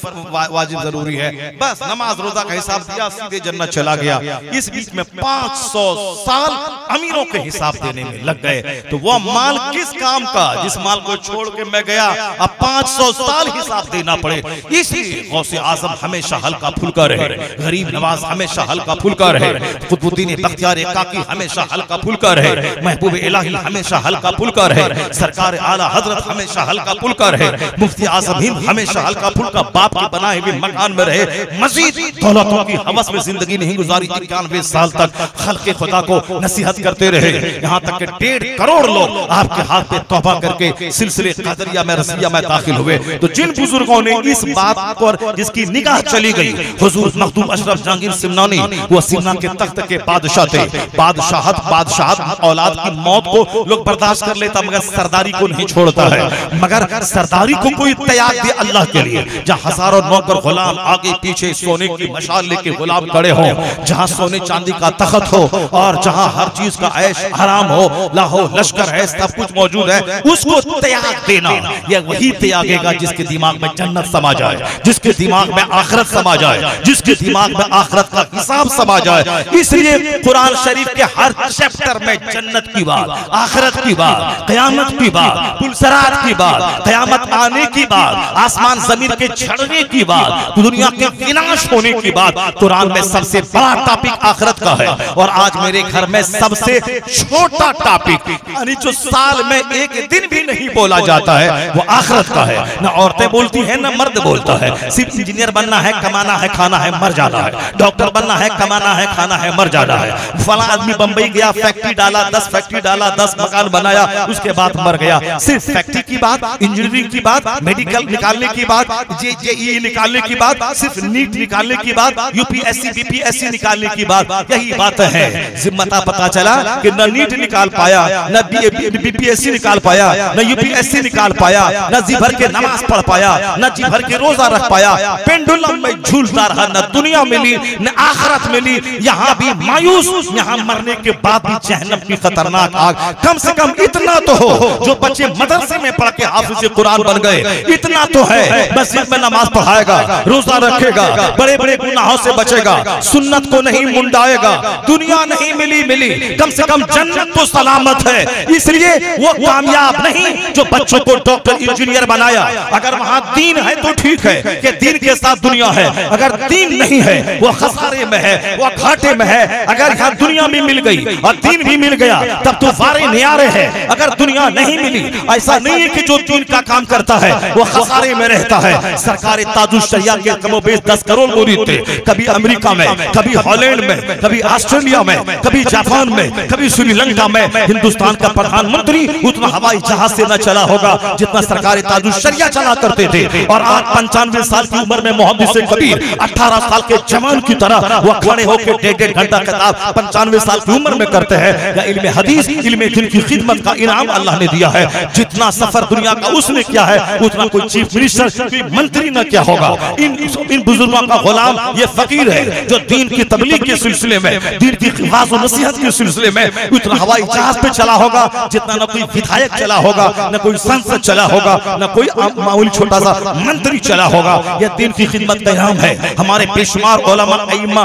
वाजिब जरूरी है, बस नमाज रोजा का हिसाब दिया, सीधे जन्नत चला गया। इस बीच में 500 साल अमीरों के हिसाब देने में लग गए। तो वह माल किस काम का जिस माल को छोड़ के मैं गया, अब 500 साल हिसाब देना पड़े। इसलिए गौसे आजम हमेशा हल्का फुल्का रहे, गरीब नवाज हमेशा हल्का फुल्का रहे, कुतुबुद्दीन बख्तियार काकी हमेशा हल्का फुल्का रहे, महबूब इलाही हमेशा हल्का फुल्का रहे, सरकार आला हजरत हमेशा हल्का फुल्का रहे, मुफ्ती आजम हिंद हमेशा हल्का फुल्का बाप के बनाए हुए मकान में रहे, मजीद दौलतों की हवस में जिंदगी नहीं गुजारी, 91 साल तक खल्क़े खुदा को नसीहत करते रहे, यहाँ तक कि 1.5 करोड़ लोग आपके हाथ पे तौबा करके सिलसिले क़दरिया में, रसिया में दाखिल हुए। तो जिन बुजुर्गों ने इस बात पर जिसकी निगाह चली गई, हुजूर मखदूम अशरफ जहांगीर सिमनानी, वो सिमना के तख्त के बादशाह थे, बादशाहत औलाद की मौत को लोग बर्दाश्त कर लेता, मगर सरदारी को नहीं छोड़ता है। मगर सरदारी को कोई त्याग दे अल्लाह के लिए, जहाँ हजारों नौकर गुलाम आगे पीछे सोने की मशाल लेके गुलाम खड़े हो, जहाँ सोने चांदी का तख्त हो और जहाँ हर चीज का ऐश हराम हो, लाहो लश्कर है, सब कुछ मौजूद है, उसको त्याग देना, यह वही त्यागेगा जिसके दिमाग में जन्नत समा जाए, जिसके दिमाग में आखिरत समा जाए, जिसके दिमाग में आखिरत का हिसाब समा जाए। इसलिए कुरान शरीफ के हर चैप्टर में जन्नत की बात, आखिरत की बात, क़यामत की बात, पुलसरात की बात, क़यामत आने की बात, आसमान जमीन के झड़ने की बात, दुनिया के विनाश होने की बात। कुरान में सबसे बड़ा टॉपिक आखिरत का है, और आज मेरे घर में सबसे छोटा टॉपिक, यानी जो साल में एक दिन भी नहीं बोला जाता है, वो आखिरत का है। ना औरतें बोलती हैं ना मर्द बोलता है। सिर्फ इंजीनियर बनना है, कमाना है, खाना है, मर जाना है, डॉक्टर बनना है, कमाना है, खाना है, मर जाना है। फला आदमी बंबई गया, फैक्ट्री डाला, 10 फैक्ट्री डाला, 10 मकान बनाया, उसके बाद मर गया। सिर्फ फैक्ट्री की बात, इंजीनियरिंग की बात, मेडिकल निकालने की बात, जेईई निकालने की बात, सिर्फ नीट निकालने की बात, यूपीएससी बीपीएससी निकालने की बात, यही बात है। जिम्मता पता चला कि न नीट निकाल पाया, न बीपीएससी निकाल पाया, न यूपीएससी निकाल पाया, न जी भर के नमाज पढ़ पाया, न जी भर के रोजा रख पाया, पेंडुलम में झूलता रहा, न दुनिया मिली न आखिरत मिली। यहाँ भी मायूस, यहाँ मरने के बाद भी जहन्नम की खतरनाक आग। कम से कम इतना तो हो, जो बच्चे मदरसे में पढ़ के हाफिज़ कुरान बन गए, इतना तो है, मस्जिद में नमाज पढ़ाएगा, रोजा रखेगा, बड़े बड़े गुनाहों से बचेगा, सुन्नत को नहीं मुंडाएगा, दुनिया नहीं मिली, कम से कम जन्नत तो सलामत है। इसलिए वो कामयाब नहीं जो बच्चों को डॉक्टर इंजीनियर बनाया। अगर वहां दीन है तो ठीक है कि दीन के साथ दुनिया है, अगर दीन नहीं है वो खसारे में है, वो घाटे में है। अगर यहाँ दुनिया भी मिल गई और दीन भी मिल गया तब तो वारे न्यारे है। अगर दुनिया नहीं मिली, ऐसा नहीं है कि जो दीन का काम करता है वो खसारे में रहता है। सरकार ताजुश्शरिया के कमोबेश 10 करोड़ मुरीद थे, कभी अमेरिका में, कभी हॉलैंड में, कभी ऑस्ट्रेलिया में, कभी जापान में, कभी श्रीलंका में। हिंदुस्तान का प्रधानमंत्री उतना हवाई जहाज से न चला होगा जितना सरकार ताजुश्शरिया चला करते थे। और आज 95 साल की उम्र में मुहद्दिस कबीर 18 साल के जवान की तरह वो खड़े होकर 1.5 घंटा किताब 95 साल की उम्र में करते हैं। या इल्मे हदीस, इल्मे दिन की खिदमत का इनाम अल्लाह ने दिया है। जितना सफर दुनिया का उसने किया है उतना कोई चीफ मिनिस्टर, कोई मंत्री न क्या होगा। इन बुजुर्गों का गुलाम ये फकीर है जो दीन की तबलीग के सिलसिले में, दीन की वाज़ व नसीहत के सिलसिले में उतना हवाई जहाज पे चला होगा जितना न कोई विधायक चला होगा, न कोई संसद चला चला होगा, न कोई मामूली छोटा सा मंत्री चला होगा। यह दीन की खिदमत का नाम है। हमारे बेशुमार उलमा अइम्मा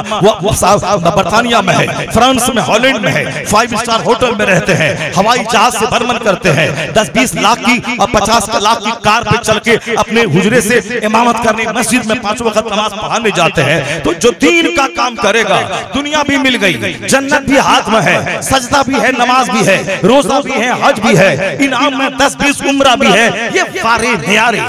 बर्तानिया में है, फ्रांस में, हॉलैंड में है, 5 स्टार होटल में रहते हैं, हवाई जहाज से भ्रमण करते हैं, 10-20 लाख की और 50 लाख की कार पे चल के अपने हुजरे से इमामत करने, मस्जिद में 5 वक्त नमाज पढ़ाने जाते हैं। तो जो दीन का काम करेगा, दुनिया भी मिल गई, जन्नत भी हाथ में है, सजदा भी है, नमाज भी है, रोजा भी है, हज भी है, इनाम में 10-20 उम्रा भी है। ये फारे न्यारे,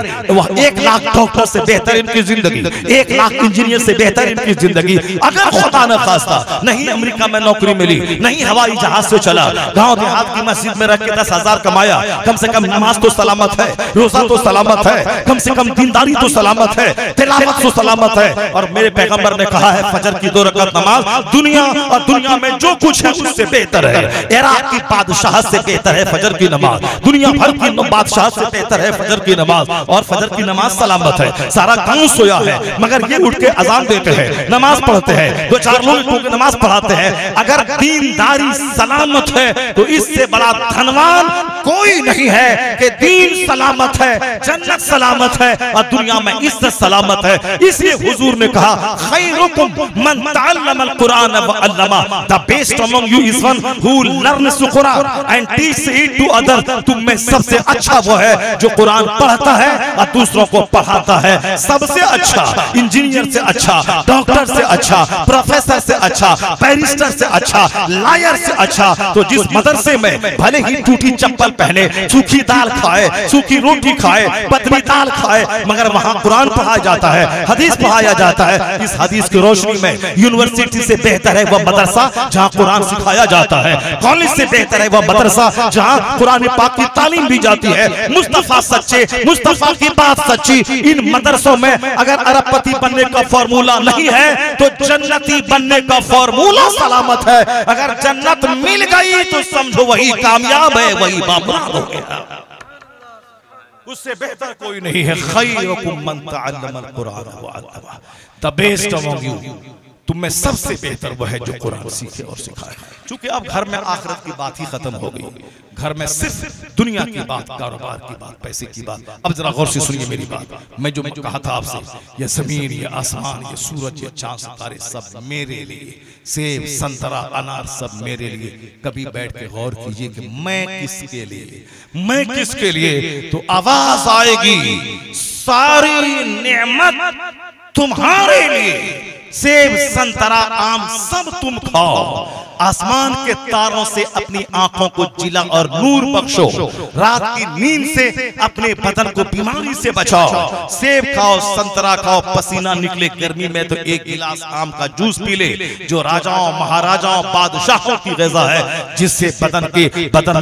1 लाख डॉक्टर से बेहतर इनकी जिंदगी, 1 लाख इंजीनियर से बेहतर इनकी जिंदगी। अगर खुदा न खास्ता नहीं अमेरिका में नौकरी मिली, नहीं हवाई जहाज से चला, गांव देहात की मस्जिद में रख के 10,000 कमाया, कम से कम नमाज तो सलामत है, रोजा तो सलामत है, कम से कम दीनदारी तो सलामत है, तिलावत तो सलामत है। और मेरे पैगंबर ने कहा है फजर की 2 रकात नमाज दुनिया और दुनिया में जो कुछ है उससे बेहतर है। इराक की बादशाह से बेहतर है फजर की नमाज, दुनिया भर की बादशाह से बेहतर है फजर की नमाज। और फजर की नमाज सलामत है, सारा गांव सोया है मगर ये उठ के अजान देते हैं, नमाज पढ़ते हैं, 2-4 लोग नमाज पढ़ाते हैं। अगर दीनदारी सलामत है तो इससे बड़ा धनवान कोई नहीं है कि दीन सलामत है, जन्नत सलामत है और दुनिया में इज्जत सलामत है। इसलिए हुजूर ने कहा खैरुकुम मन तअल्लमल कुरान व अल्लमा, the best among you is one who learns Quran and teach it to other. तुम में सबसे अच्छा वो है जो कुरान पढ़ता है और दूसरों को पढ़ाता है। सबसे अच्छा, इंजीनियर से अच्छा, डॉक्टर से अच्छा, प्रोफेसर से अच्छा, बैरिस्टर से अच्छा, लॉयर से अच्छा। तो जिस मदरसे में भले ही टूटी चप्पल पहने, सूखी दाल खाए, सूखी रोटी खाए, पतली दाल खाए, मगर वहां कुरान पढ़ाया जाता है, हदीस पढ़ाया जाता है। इस हदीस की रोशनी में यूनिवर्सिटी से बेहतर है वह मदरसा जहां कुरान सिखाया जाता है, कॉलेज से बेहतर है वह मदरसा जहां कुरान पाक की तालीम दी जाती है। मुस्तफा सच्चे, मुस्तफा की बात सच्ची। इन मदरसों में अगर अरबपति बनने का फॉर्मूला नहीं है तो जन्नती बनने का फॉर्मूला सलामत है। अगर जन्नत मिल गई तो समझो वही कामयाब है, वही बाबराद हो गया, उससे बेहतर कोई नहीं है। खैरुकुम मन तअल्लमल कुरान व अल्लमा, द बेस्ट अमंग यू, तुम में सबसे बेहतर वह है जो कुरान सीखे और सिखाए। क्योंकि अब घर में आखिरत की बात ही खत्म हो गई, घर में सिर्फ दुनिया की बात, कारोबार की बात, पैसे की बात। अब जरा गौर से सुनिए मेरी बात। मैं जो कहा था आपसे, ये जमीन, ये आसमान, ये सूरज, ये चांद सितारे सब मेरे लिए, सेब, संतरा, अनार सब मेरे लिए। कभी बैठ के गौर कीजिए कि मैं किसके लिए, मैं किसके लिए। तो आवाज आएगी सारी नेमत तुम्हारे लिए, सेब, संतरा, आम सब तुम खाओ, आसमान के तारों से अपनी आंखों को जिला और नूर बख्शो, रात की नींद से अपने बदन को बीमारी से बचाओ, सेब खाओ, संतरा खाओ, पसीना निकले गर्मी में तो 1 गिलास आम का जूस पी ले, जो राजाओं, महाराजाओं, बादशाहों की ग़िज़ा है, जिससे बदन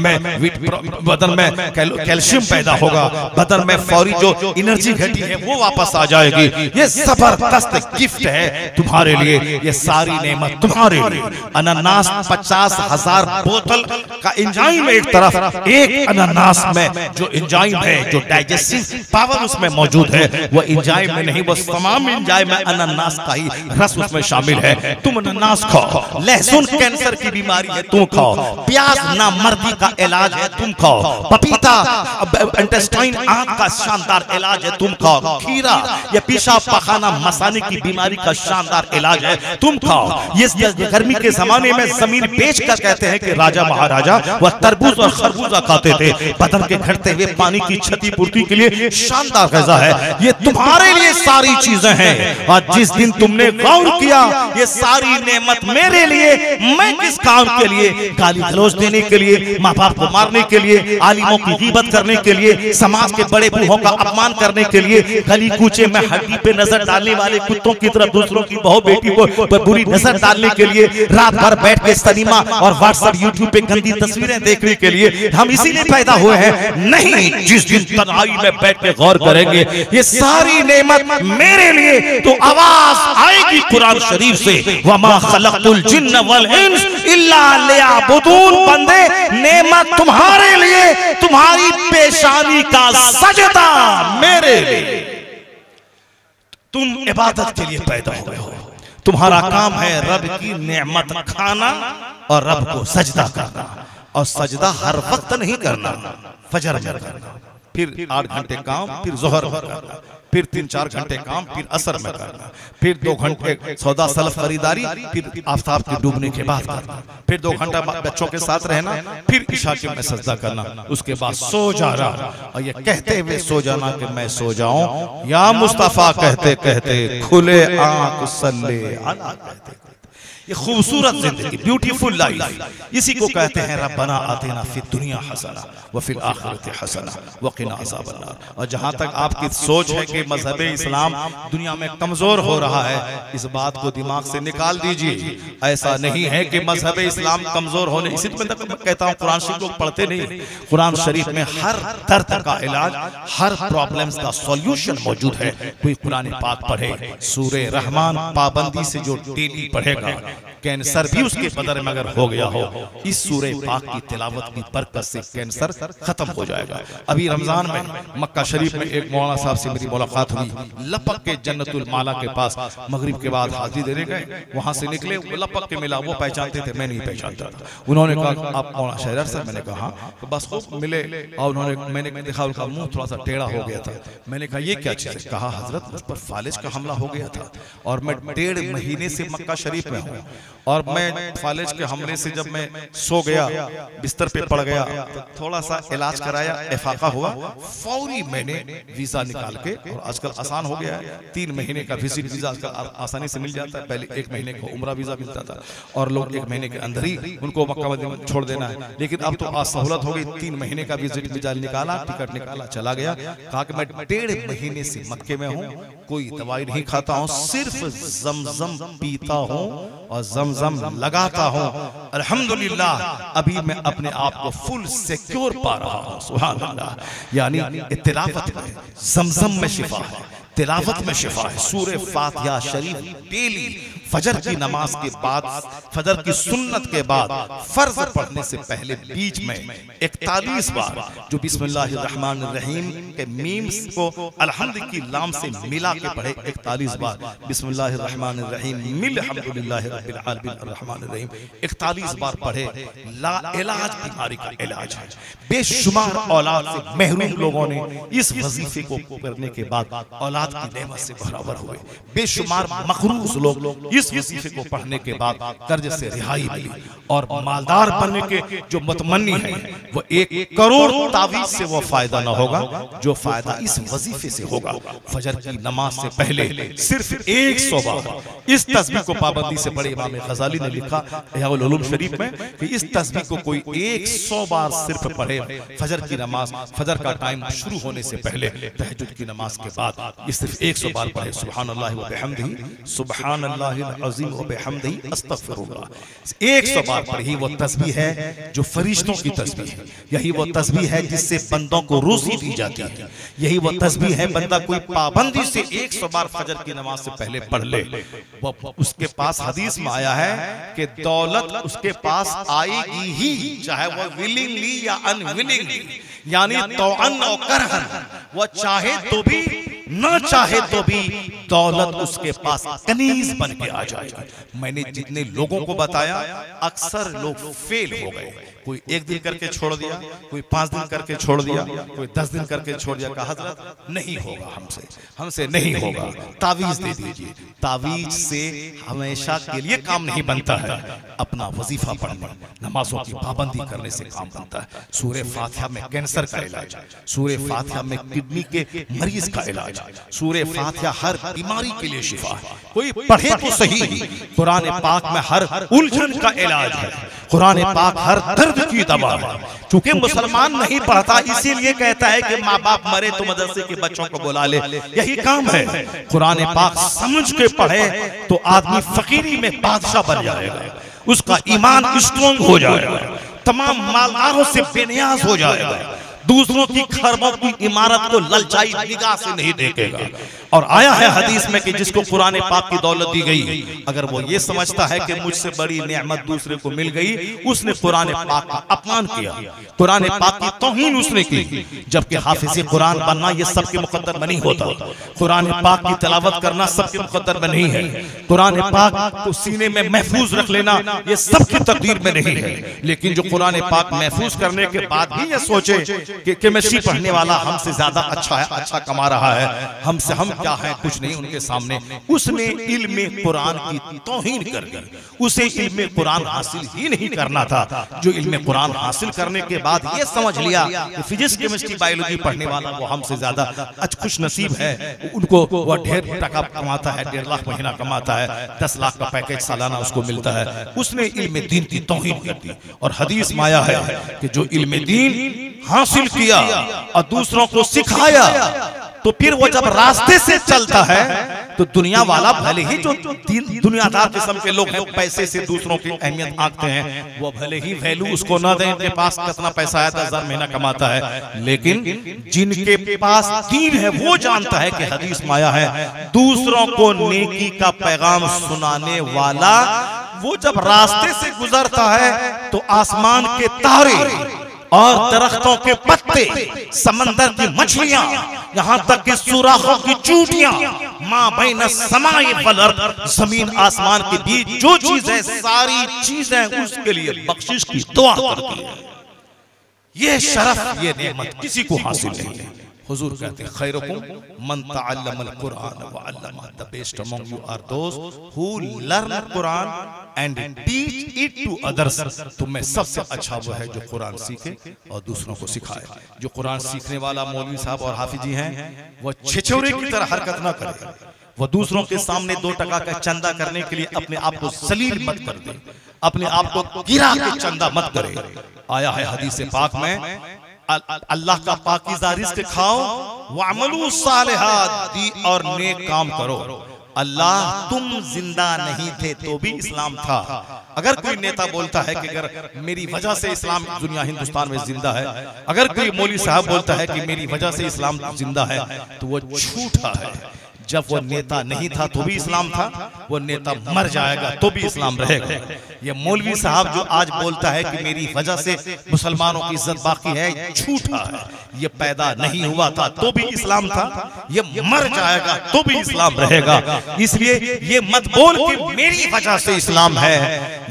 में कैल्शियम पैदा होगा, बदन में फौरी जो एनर्जी घटी है वो वापस आ जाएगी। ये जबरदस्त गिफ्ट है तुम्हारे लिए, ये सारी नेमत तुम्हारे लिए। अनानास 50,000 बोतल का एंजाइम एक तरफ, एक अनानास में जो एंजाइम है, जो डाइजेस्टिव पावर उसमें मौजूद है, वो एंजाइम में नहीं, वो तमाम एंजाइम में अनानास का ही रस उसमें शामिल है। तुम अनानास खाओ, लहसुन कैंसर की बीमारी है तुम खाओ, प्याज नामर्दी का इलाज है तुम खाओ, पपीता इंटेस्टाइन आंख का शानदार इलाज है तुम खाओ, खीरा ये पेशाब पखाना मसाने की बीमारी का शानदार इलाज है तुम खाओ। ये गर्मी के जमाने में जमीन बेच कर कहते हैं कि राजा महाराजा वह तरबूज और खरबूजा खाते थे, बदन के घटते हुए पानी की क्षतिपूर्ति के लिए शानदार ग़िज़ा है। ये तुम्हारे लिए सारी चीजें हैं, और जिस दिन तुमने गौर किया ये सारी नेमत मेरे लिए, मैं किस काम के लिए, गाली गलौज देने के लिए, माँ बाप को मारने के लिए, आलिमों की ग़ीबत करने के लिए, समाज के बड़े बूढ़ों का अपमान करने के लिए, गली कूचे में हड्डी पे नजर डालने वाले कुत्तों की तरफ दूसरों की बहू बेटी को बुरी नजर डालने के लिए, रात भर बैठ के सिनेमा और व्हाट्सएप यूट्यूब पे गंदी तस्वीरें देखने के लिए हम इसीलिए पैदा हुए हैं। नहीं, जिस दिन तन्हाई में बैठ के गौर करेंगे ये सारी नेमत मेरे लिए, तो आवाज आएगी कुरान शरीफ से, वमा खलक़तुल जिन्न वल इंस इल्ला लियअबुदून। बंदे, नेमत तुम्हारे लिए, तुम्हारी पेशानी का सजदा मेरे लिए, तुम इबादत के लिए पैदा हुए हो। तुम्हारा काम है रब की नेमत खाना और रब को सजदा करना, और सजदा हर वक्त नहीं करना, फजर में करना, फिर 8 घंटे काम, फिर जोहर में करना, फिर 3-4 घंटे काम, फिर असर में करना, फिर 2 घंटे सौदा सलफ खरीदारी, फिर आफ्ताब के डूबने के बाद करना, फिर 2 घंटा बच्चों के साथ रहना, फिर इशा के में सजदा करना, उसके बाद सो जाना और ये कहते हुए सो जाना कि मैं सो जाऊं या मुस्तफा कहते कहते खुले आंख सल्ले अला कहते। ये खूबसूरत जिंदगी, ब्यूटीफुल लाइफ, इसी को कहते हैं रब्बना आतिना फिद दुनिया हसना व फिल आखिरति हसना व क़िना अज़ाबन्नार। और जहां तक आपकी सोच है कि मजहब इस्लाम दुनिया में कमजोर हो रहा है, इस बात को दिमाग से निकाल दीजिए। ऐसा नहीं है कि मजहब इस्लाम कमजोर होने, इसी तक मैं कहता हूँ कुरान शरीफ लोग पढ़ते नहीं। कुरान शरीफ में हर दर्द का इलाज, हर प्रॉब्लम्स का सॉल्यूशन मौजूद है। कोई कुरान पाक पढ़े, सूरे रहमान पाबंदी से जो डेली पढ़ेगा, कैंसर भी उसके बदन में अगर हो गया हो, इस सूरे पाक की तिलावत की बरकत से कैंसर खत्म हो जाएगा। अभी रमजान में मक्का शरीफ में एक मौलाना साहब से मेरी मुलाकात हुई, लपक के जन्नतुल माला के पास मगरिब के बाद हाजिरी देने गए, वहां से निकले, वो लपक के मिला, वो पहचानते थे, मैं नहीं पहचानता था। उन्होंने कहा आप मौलाना शहर साहब, मैंने कहा तो बस खूब मिले, और उन्होंने, मैंने देखा उनका मुंह थोड़ा सा टेढ़ा हो गया था। मैंने कहा ये क्या चीज है? कहा हजरत मुझ पर फालिज का हमला हो गया था और मैं 1.5 महीने से मक्का शरीफ में हूँ, और मैं फालिज के हमले से जब मैं सो गया, बिस्तर पे पड़ गया, तो थोड़ा सा इलाज कराया, इफाका हुआ, फौरी मैंने वीजा निकाल के, और आजकल आसान हो गया है, 3 महीने का विजिट वीजा आजकल आसानी से मिल जाता है। पहले 1 महीने का उम्रा वीजा मिलता था और लोग 1 महीने के अंदर ही उनको मक्का मदीना छोड़ देना है, लेकिन अब तो आज सहूलत हो गई। 3 महीने का विजिट वीजा निकाला, टिकट निकाला, चला गया। कहा कि मैं 1.5 महीने से मक्के में हूँ, कोई दवाई नहीं खाता हूँ, सिर्फ जमजम पीता हूँ और जमजम लगाता हूँ। अल्हम्दुलिल्लाह अभी मैं अपने आप को फुल सिक्योर पा रहा हूँ। सुभान अल्लाह। यानी तिलावत में जमजम में शिफा है, तिलावत में शिफा है। सूरे फातिहा शरीफ डेली फजर की नमाज के बाद, फजर की सुन्नत के बाद, फर्ज पढ़ने से पहले बीच में 41 बार जो बिस्मिल्लाहिर्रहमानिर्रहीम के मीम को अलहम्द की लाम से मिला के पढ़े, 41 बार बिस्मिल्लाहिर्रहमानिर्रहीम मिल हम्दुलिल्लाहि रब्बिल आलमीन अर्रहमानिर्रहीम 41 बार पढ़े। ला इलाज बीमारी का इलाज है। बेशुमार औलाद से महरूम लोगों ने इस वजीफे को करने के बाद औलाद की नेमत से बराबर हुए। बेशुमार मखरूज लोग इस वजीफे को पढ़ने के बाद कर्ज से रिहाई मिली, और मालदार बनने के जो मुतमन्नी है वो 1 करोड़ तावीज से वो फायदा ना होगा जो फायदा इस वजीफे से होगा। फजर की नमाज से पहले सिर्फ 100 बार इस तस्बीह को पाबंदी से पढ़े। इमाम गजाली ने लिखा इहयाउल उलूम शरीफ में कि इस तस्बीह को कोई 100 बार सिर्फ पढ़े फजर की नमाज, फजर का टाइम शुरू होने से पहले, तहज्जुद की नमाज के बाद ये सिर्फ 100 बार पढ़े। सुब्हानल्लाहि व बिहम्दिही, सुब्हानल्लाहिल अज़ीम व बिहम्दिही, अस्तगफिरुल्लाह। 100 बार पढ़ी। वो तस्बीह है जो फरिश्तों की तस्बीह है। यही वो तस्बीह है जिससे बंदों को रोजी दी जाती है। यही वो तस्बीह है, बंदा कोई पाबंदी से 100 बार फजर की नमाज से पहले पढ़ ले, वो उसके पास हदीस में आया है कि दौलत उसके पास आएगी ही, चाहे वो विलिंगली या अनविलिंगली, यानी तौअन और करहन, वो चाहे तो भी ना चाहे तो भी दौलत उसके पास कनीज बन के आ जाएगी। मैंने जितने लोगों को बताया अक्सर लोग फेल हो गए। कोई 1 दिन करके छोड़ दिया, कोई 5 दिन करके छोड़ दिया, कोई 10 दिन करके छोड़ दिया। कहा हजरत नहीं होगा, हमसे नहीं होगा, तावीज दे दीजिए। तावीज से हमेशा के लिए काम नहीं बनता है। अपना वजीफा पढ़ने, नमाजों की पाबंदी करने से काम बनता है। सूरे फातिहा में कैंसर का इलाज, सूरे फातिहा में किडनी के मरीज का इलाज, सूरे फातिहा हर बीमारी के लिए शिफा है। कोई पढ़े तो सही, कुरान पाक में हर उलझन का इलाज है, कुरान पाक हर दर्द की दवा है। चूंकि मुसलमान नहीं पढ़ता इसीलिए कहता है कि माँ बाप मरे तो मदरसे के बच्चों को बुला ले, यही काम है। कुरान पाक समझ के पढ़े तो आदमी फकीरी में बादशाह बन जाएगा, उसका ईमान स्ट्रॉन्ग हो जाएगा, तमाम मालदारों से बेनियाज हो जाएगा, दूसरों की खरबों की इमारत को ललचाई निगाह से नहीं देखेगा। और आया है हदीस में कि जिसको कुरान पाक की दौलत दी गई, अगर वो ये समझता है कि मुझसे बड़ी नेमत दूसरे को मिल गई, उसने कुरान पाक का अपमान किया, कुरान पाक की तौहीन उसने की। जबकि हाफिज़ कुरान बनना ये सबके मुकद्दर में नहीं होता, कुरान पाक की तिलावत करना सबके मुकद्दर में नहीं है, कुरान पाक को सीने में महफूज रख लेना ये सबकी तकदीर में नहीं है। लेकिन जो कुरान पाक महफूज करने के बाद भी ये सोचे कि केमिस्ट्री पढ़ने वाला हमसे ज्यादा अच्छा है, अच्छा कमा रहा है, हमसे हम क्या है, कुछ नहीं उनके सामने, उसने इल्म कुरान की तौहीन कर दी। उसे इल्म कुरान हासिल ही नहीं करना था। जो इल्म कुरान हासिल करने के बाद ये समझ लिया कि फिजिक्स केमिस्ट्री बायोलॉजी पढ़ने वाला वो हमसे ज्यादा खुश नसीब है, उनको वो ढेर टका कमाता है, 1.5 लाख महीना कमाता है, 10 लाख का पैकेज सालाना उसको मिलता है, उसने इल्म दीन की तौहीन कर दी। और हदीस में आया है कि जो इल्म दीन हासिल किया और दूसरों को सिखाया, तो फिर वो जब रास्ते से चलता है तो दुनिया वाला, भले ही जो दुनियादार किस्म के लोग हैं, पैसे से दूसरों की अहमियत आंकते हैं, वो भले ही वैल्यू उसको ना दें, इनके पास कितना पैसा है, 10,000 महीना कमाता है, लेकिन जिनके पास दीन है वो जानता है कि हदीस में आया है, दूसरों को नेकी का पैगाम सुनाने वाला वो जब रास्ते से गुजरता है तो आसमान के तारे और दरख्तों के पत्ते, समंदर की मछलियां, यहाँ तक कि सुराखों की चूटियां, माँ बैन समाए वल अर्द, जमीन आसमान के बीच जो चीज है, सारी चीजें उसके लिए बख्शिश की दुआ करती है। ये शरफ, ये नेमत किसी को हासिल नहीं है। हुजूर कहते हैं, खैरुकुम मन तअल्लमल कुरान व अल्लमा, the best among you are those who learn Quran and teach it to others. तुम में सबसे अच्छा वो है जो कुरान सीखे और दूसरों को सिखाए। जो कुरान सीखने वाला मौलवी साहब और हाफिज जी हैं, वो छिछोरे की तरह हरकत ना करे, वो दूसरों के सामने 2 टका का चंदा करने के लिए अपने आप को जलील मत कर दे, अपने आप को गिरा के चंदा मत करे। आया है हदीस पाक में, अल्लाह का पाकीज़ा रिज़्क़ खाओ, वअमलू सालिहात, दी और नेक काम करो। अल्लाह, तुम जिंदा नहीं थे तो भी इस्लाम था। अगर कोई नेता बोलता है कि अगर मेरी वजह से इस्लाम दुनिया हिंदुस्तान में जिंदा है, अगर कोई मौलवी साहब बोलता है कि मेरी वजह से इस्लाम जिंदा है, तो वो झूठा है। जब वो नेता नहीं था तो भी इस्लाम था, वो नेता मर जाएगा तो भी इस्लाम रहेगा। ये मौलवी साहब जो आज बोलता है कि मेरी वजह से मुसलमानों की इज्जत बाकी है, झूठा है। ये पैदा नहीं हुआ था तो भी इस्लाम था, ये मर जाएगा तो भी इस्लाम रहेगा। इसलिए ये मत बोल कि मेरी वजह से इस्लाम है,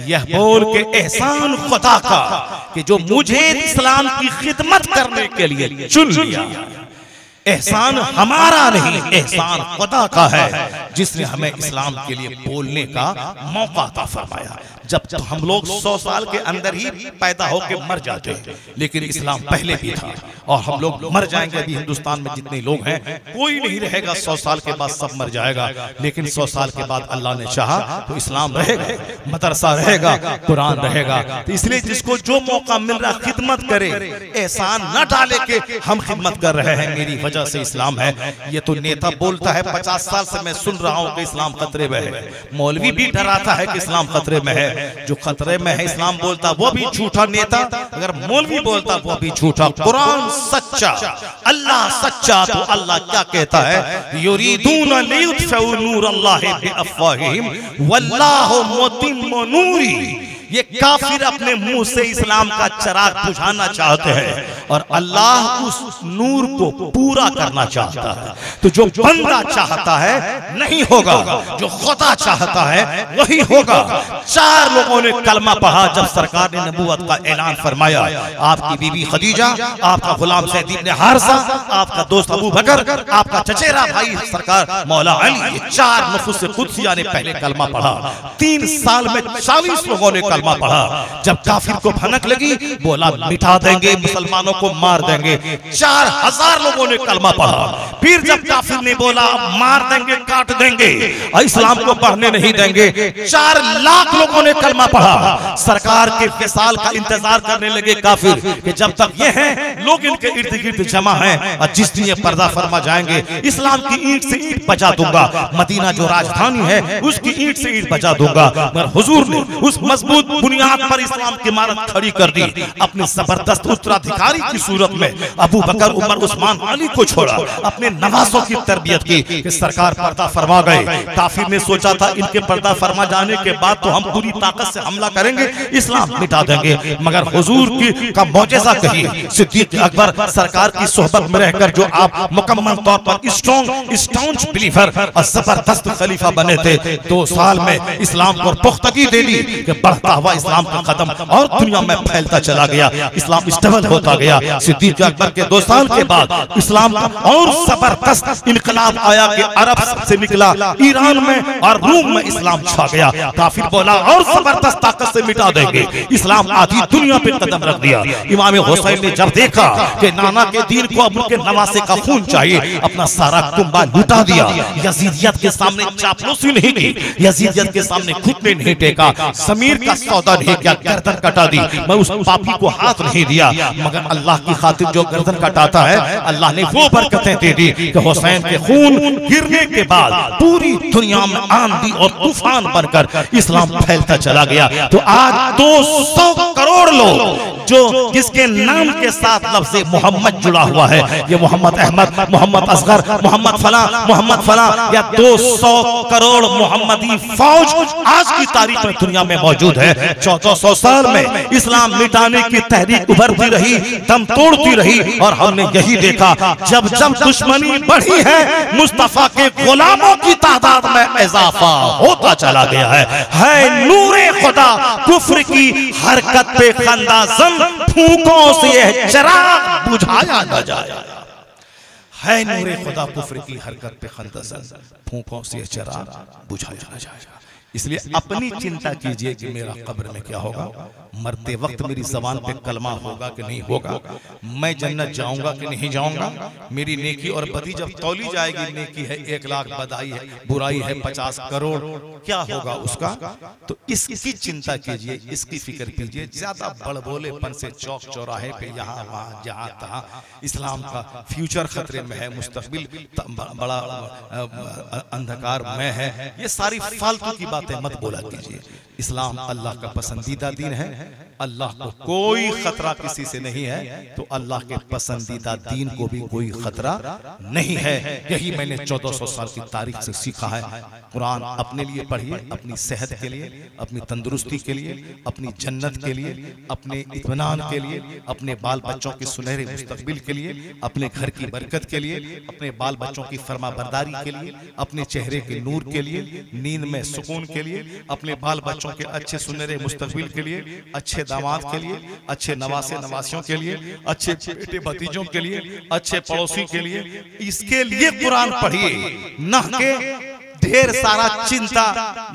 यह बोल के एहसान खुदा का कि जो मुझे इस्लाम की खिदमत करने के लिए चुन लिया। एहसान हमारा नहीं, एहसान खुदा का है जिसने हमें इस्लाम के लिए बोलने का मौका अता फरमाया। जब तो हम लोग 100 साल के अंदर ही पैदा होकर मर जाते हैं, लेकिन इस्लाम पहले भी था और हम लोग मर जाएंगे। अभी हिंदुस्तान में जितने लोग हैं कोई नहीं रहेगा, 100 साल के बाद सब मर जाएगा, लेकिन 100 साल के बाद अल्लाह ने चाहा तो इस्लाम रहेगा, मदरसा रहेगा, कुरान रहेगा। तो इसलिए जिसको जो मौका मिल रहा खिदमत करे, एहसान न डाले के हम खिदमत कर रहे हैं, मेरी वजह से इस्लाम है। ये तो नेता बोलता है, 50 साल से मैं सुन रहा हूं कि इस्लाम खतरे में है। मौलवी भी डराता है कि इस्लाम खतरे में है। जो खतरे में है इस्लाम बोलता वो भी झूठा नेता, अगर मौलवी बोलता वो भी झूठा। कुरान सच्चा, अल्लाह सच्चा, तो अल्लाह क्या कहता है, युरीदून लियुत्फिउ नूरल्लाहि बिअफ़वाहिहिम वल्लाहु मुतिम्मु नूरिही। ये काफिर अपने मुंह से इस्लाम का चिराग बुझाना चाहते हैं और अल्लाह उस नूर को पूरा करना चाहता है। तो जो बंदा चाहता है नहीं होगा, जो खुदा चाहता है वही होगा। 4 लोगों ने कलमा पढ़ा जब सरकार ने नबूवत का ऐलान फरमाया। आपकी बीबी खदीजा, आपका गुलाम ज़ैद इब्न हारिसा, आपका दोस्त अबू बकर, आपका चचेरा भाई सरकार मौला अली, ये 4 नफूस कुदसिया ने पहले कलमा पढ़ा। 3 साल में 40 लोगों ने कलमा पढ़ा। जब काफिर को भनक लगी, बोला मिटा देंगे, मुसलमानों को मार देंगे। 4000 लोगों ने कलमा पढ़ा। फिर जब काफिर ने बोला मार देंगे, काट देंगे, इस्लाम को बढ़ने नहीं देंगे, 4 लाख लोगों ने कलमा पढ़ा। सरकार के फिसाल का इंतजार करने लगे काफिर कि जब तक ये हैं लोग इनके इर्द गिर्द जमा हैं और जिस दिन ये पर्दा फरमा जाएंगे, इस्लाम की ईंट से ईंट बजा दूंगा, मदीना जो राजधानी है उसकी ईंट से ईंट बजा दूंगा। मगर हुजूर ने उस मजबूत बुनियाद पर इस्लाम की इमारत खड़ी कर दी। अपने जबरदस्त उत्तराधिकारी की सूरत में अबू बकर, उमर, उस्मान, अली को छोड़ा, अपने नवासों की तरबियत की कि सरकार पर्दा फरमा गए। काफिर ने सोचा था इनके पर्दा फरमा जाने के बाद तो हम पूरी ताकत से हमला करेंगे, इस्लाम मिटा देंगे, मगर हुजूर की का मौजज़ा कहिए। सिद्दीक अकबर सरकार की सोहबत में रहकर जो आप मुकम्मल तौर पर स्ट्रॉन्ग बिलीवर और जबरदस्त खलीफा बने थे, 2 साल में इस्लाम को पुख्तगी दे दी कि बढ़ता हुआ इस्लाम का कदम और दुनिया में फैलता चला गया, इस्लाम स्टेबल होता गया। सिद्दीक अकबर के 2 साल के बाद इस्लाम का और जबरदस्त इनकलाब आया कि अरब से निकला, ईरान में और रूम में इस्लाम छा गया। काफिर बोला और जबरदस्त ताकत से मिटा देंगे, इस्लाम आधी दुनिया पे कदम रख दिया। इमाम हुसैन ने जब देखा कि नाना के दीन को अब उनके नवासे का खून चाहिए, अपना सारा कुंबा लुटा दिया। यजीदियत के सामने चापलूसी नहीं की, यजीदियत के सामने घुटने नहीं टेका, समीर का सौदा नहीं किया, गर्दन कटा दी। मैं उस पापी को हाथ नहीं दिया, मगर अल्लाह की खातिर जो गर्दन कटाता है अल्लाह ने वो बरकतें दे दी कि हुसैन के खून गिरने के बाद पूरी दुनिया में आंधी और तूफान बनकर इस्लाम फैलता चला गया। तो आज 200 करोड़ लोग जो जिसके नाम के साथ लफ्ज़ मोहम्मद जुड़ा हुआ है, ये मोहम्मद अहमद, मोहम्मद असगर, मोहम्मद फला या 200 करोड़ मोहम्मदी फौज आज की तारीख में दुनिया में मौजूद है। 1400 साल में इस्लाम मिटाने की तहरीक उभरती रही, दम तोड़ती रही, और हमने यही देखा जब जब दुश्मनी बढ़ी है मुस्तफा के गुलामों की तादाद में इजाफा होता चला गया है नूरे खुदा कुफ्र की हरकत पे खंदाजन फूकों से यह चिराग बुझाया न जाए। है नूरे खुदा कुफ्र की हरकत पे खंदाजन फूकों से यह चिराग बुझाया न जाएगा। इसलिए अपनी चिंता कीजिए कि मेरा कब्र में क्या होगा, मरते वक्त मेरी जबान पे कलमा होगा कि नहीं होगा, मैं जन्नत जाऊंगा कि नहीं जाऊंगा, मेरी नेकी और बदी जब तौली जाएगी, नेकी है 1 लाख, बदाई है, बुराई है 50 करोड़, क्या होगा उसका। तो इसकी चिंता कीजिए, इसकी फिक्र कीजिए। ज्यादा बड़बोलेपन से चौक चौराहे पे यहाँ वहाँ जहाँ तहाँ इस्लाम का फ्यूचर खतरे में है, मुस्तकबिल बड़ा अंधकार में है, ये सारी फालतू की बातें मत बोला कीजिए। इस्लाम अल्लाह का पसंदीदा दीन है, अल्लाह को कोई खतरा किसी से नहीं है, तो अल्लाह के पसंदीदा दीन को भी कोई खतरा नहीं है। यही मैंने 1400 साल की तारीख से सीखा है। कुरान अपने लिए पढ़िए, अपनी सेहत के लिए, अपनी तंदुरुस्ती के लिए, अपनी जन्नत के लिए, अपने इत्मीनान के लिए, अपने बाल बच्चों के सुनहरे मुस्तकबिल के लिए, अपने घर की बरकत के लिए, अपने बाल बच्चों की फरमाबरदारी के लिए, अपने चेहरे के नूर के लिए, नींद में सुकून के लिए, अपने बाल बच्चों के अच्छे सुनहरे मुस्तकबिल के लिए, अच्छे दामाद के लिए, अच्छे नवासे नवासियों के लिए, अच्छे बेटे भतीजों के लिए, अच्छे पड़ोसी के लिए, इसके लिए कुरान पढ़िए, न के ढेर सारा चिंता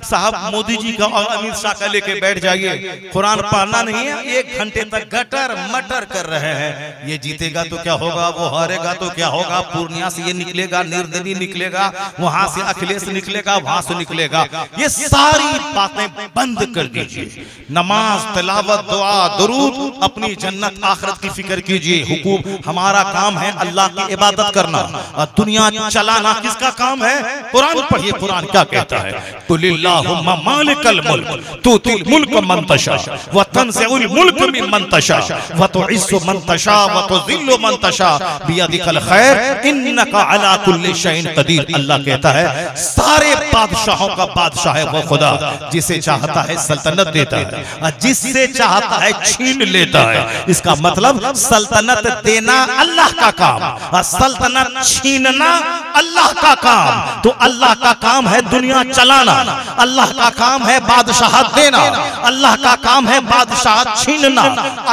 साहब मोदी जी का और अमित शाह का लेके बैठ जाइए। कुरान पढ़ना नहीं है, 1 घंटे तक गटर मटर कर रहे हैं। ये जीतेगा तो क्या होगा, वो हारेगा तो क्या होगा, पूर्णिया से ये निकलेगा, निर्दलीय निकलेगा, वहां से अखिलेश निकलेगा, वहां से निकलेगा। ये सारी बातें बंद कर दीजिए। नमाज, तिलावत, दुआ, दुरूद, अपनी जन्नत आखिरत की फिक्र कीजिए। हुकूम हमारा काम है अल्लाह की इबादत करना, और दुनिया चलाना किसका काम है? कुरान पढ़िए। कुरान क्या कहता है? कुलिल्लाहुम्मा मालिकल मुल्क तुतिल मुल्क मन तशा व तंज़िउल मुल्क मिम्मन तशा व तुइस्सु मन तशा व तुज़िल्लु मन तशा बियदिकल खैर इन्नका अला कुल्लि शैइन कदीर। अल्लाह कहता है सारे बादशाहों का बादशाह है वो खुदा, जिसे चाहता है सल्तनत देता है और जिससे चाहता है छीन लेता है। इसका मतलब सल्तनत देना अल्लाह का काम और सल्तनत छीनना अल्लाह का काम। तो अल्लाह का काम है दुनिया चलाना, अल्लाह का काम है बादशाहत देना, अल्लाह का काम है बादशाहत छीनना।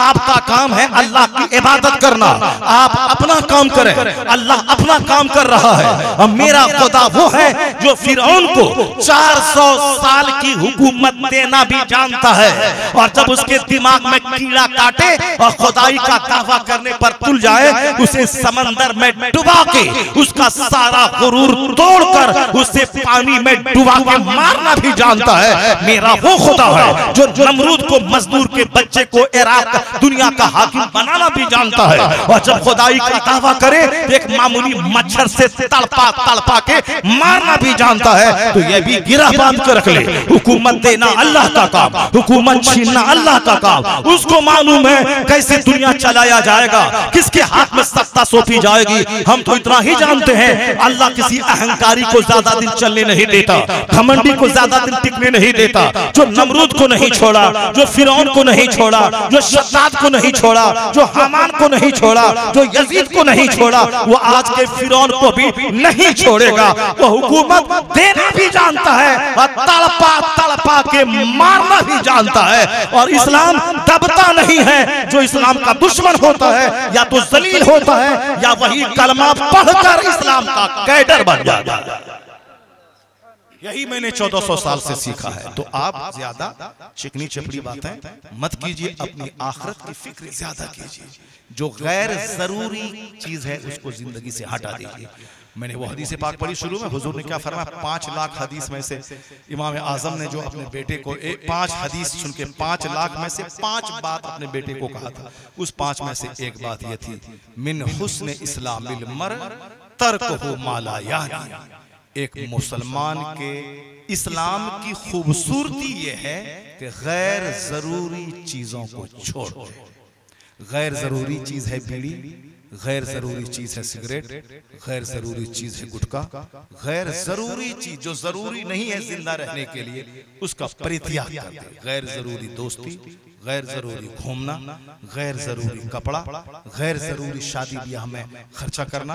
आपका काम है अल्लाह की इबादत करना। आप अपना काम करें, अल्लाह अपना काम कर रहा है। और मेरा खुदा वो है जो फिरौन को 400 साल की हुकूमत देना भी जानता है, और जब उसके दिमाग में कीड़ा काटे और खुदाई का दावा करने पर तुल जाए, उसे समंदर में डुबा के उसका सारा सारा गुरूर तोड़कर उसे पानी में डुबा के मारना भी जानता है। मेरा वो खुदा है जो नमरूद को, मजदूर के बच्चे को इराक दुनिया का हाकिम बनाना भी जानता है। और जब खुदाई का दावा करे तो एक मामूली मच्छर से तड़पा के मारना भी जानता है। तो यह भी गिरह बांध कर रख ले, हुकूमत देना अल्लाह का काम, हुकूमत छीनना अल्लाह का काम। उसको मालूम है कैसे दुनिया चलाया जाएगा, किसके हाथ में सत्ता सौंपी जाएगी। हम तो इतना ही जानते हैं, अल्लाह किसी अहंकारी को ज्यादा दिन चलने नहीं देता, घमंडी को ज्यादा दिन टिकने नहीं देता। जो नमरूद को नहीं छोड़ा, जो फिरौन को नहीं छोड़ा, जो शद्दाद को नहीं छोड़ा, जो हामान को नहीं छोड़ा, जो यजीद को नहीं छोड़ा, वो आज के फिरौन को भी नहीं छोड़ेगा। वो हुकूमत देना भी जानता है और तड़पा के मारना भी जानता है। और इस्लाम दबता नहीं है। जो इस्लाम का दुश्मन होता है या तो जलील होता है या वही कलमा पढ़कर इस्लाम का कैडर बन जाता है। यही मैंने 1400 साल से सीखा है। तो आप ज्यादा चिकनी चपड़ी बातें मत कीजिए, अपनी आखिरत की फिक्र ज्यादा कीजिए। जो गैर जरूरी चीज है उसको जिंदगी से हटा दीजिए। मैंने वो हदीस पाक पढ़ी शुरू में, हुजूर ने क्या फरमाया, 5 लाख हदीस में से इमाम आजम ने जो अपने बेटे को 5 हदीस सुन के 5 लाख में से 5 बात अपने बेटे को कहा था। उस 5 में से एक बात यह थी, मिन हुस्न इस्लामिल मर तर्कहु मा ला यानी। एक मुसलमान के इस्लाम की खूबसूरती यह है कि गैर जरूरी चीजों को छोड़ दे। गैर जरूरी चीज है बीड़ी, गैर जरूरी चीज है सिगरेट, गैर जरूरी चीज है गुटखा। गैर जरूरी चीज जो जरूरी नहीं है जिंदा रहने के लिए, उसका परित्याग कर दे। गैर जरूरी दोस्ती, गैर जरूरी घूमना, गैर जरूरी कपड़ा, गैर जरूरी शादी ब्याह में खर्चा करना,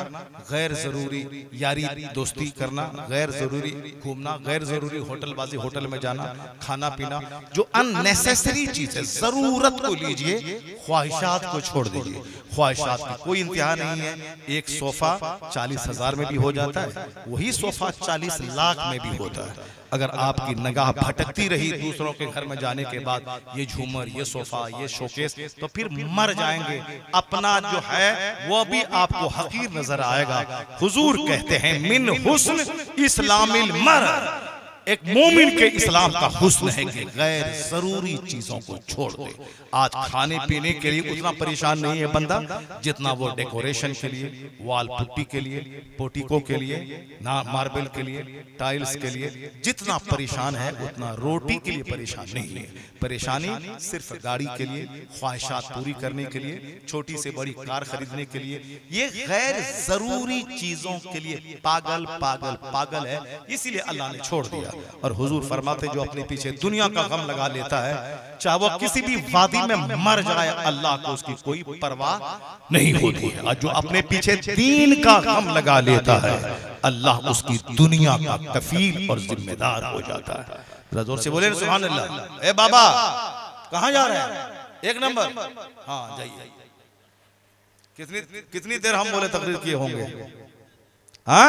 गैर जरूरी यारी दोस्ती करना, गैर जरूरी घूमना, गैर जरूरी होटलबाजी, होटल में जाना, खाना पीना, जो अननेसेसरी चीज है। जरूरत को लीजिए, ख्वाहिशात को छोड़ दीजिए। ख्वाहिशात की कोई इंतहा नहीं है। एक सोफा 40,000 में भी हो जाता है, वही सोफा 40 लाख में भी होता है। अगर आपकी निगाह भटकती रही दूसरों के घर में जाने के बाद, ये झूमर, ये सोफा, ये शोकेस, तो फिर मर जाएंगे। अपना जो है वो भी आपको हकीर नजर आएगा। हुजूर कहते हैं, मिन हुस्न इस्लामिल मर, एक मोमिन के इस्लाम का हुस्न है कि गैर जरूरी चीजों को छोड़ दे। आज खाने पीने के लिए उतना परेशान नहीं है बंदा जितना वो डेकोरेशन के लिए, वॉल पुट्टी के लिए, पोटिको के लिए, ना मार्बल के लिए, टाइल्स के लिए जितना परेशान है उतना रोटी के लिए परेशान नहीं है। परेशानी सिर्फ गाड़ी के लिए, ख्वाहिशात पूरी करने के लिए, छोटी से बड़ी कार खरीदने के लिए, ये गैर जरूरी चीजों के लिए पागल पागल पागल है। इसीलिए अल्लाह ने छोड़ दिया। और हुजूर फरमाते, जो अपने पीछे दुनिया का गम लगा लेता है, चाहे वो किसी भी वादी में मर जाए, अल्लाह को उसकी कोई परवाह नहीं होती है। और जो अपने पीछे दीन का गम लगा लेता है, अल्लाह उसकी दुनिया का कफील और जिम्मेदार हो जाता है। जोर से बोले सुभान अल्लाह। ए बाबा कहां जा रहे हैं? 1 नंबर। हाँ जाइए। कितनी देर हम बोले तकरीर किए होंगे? हाँ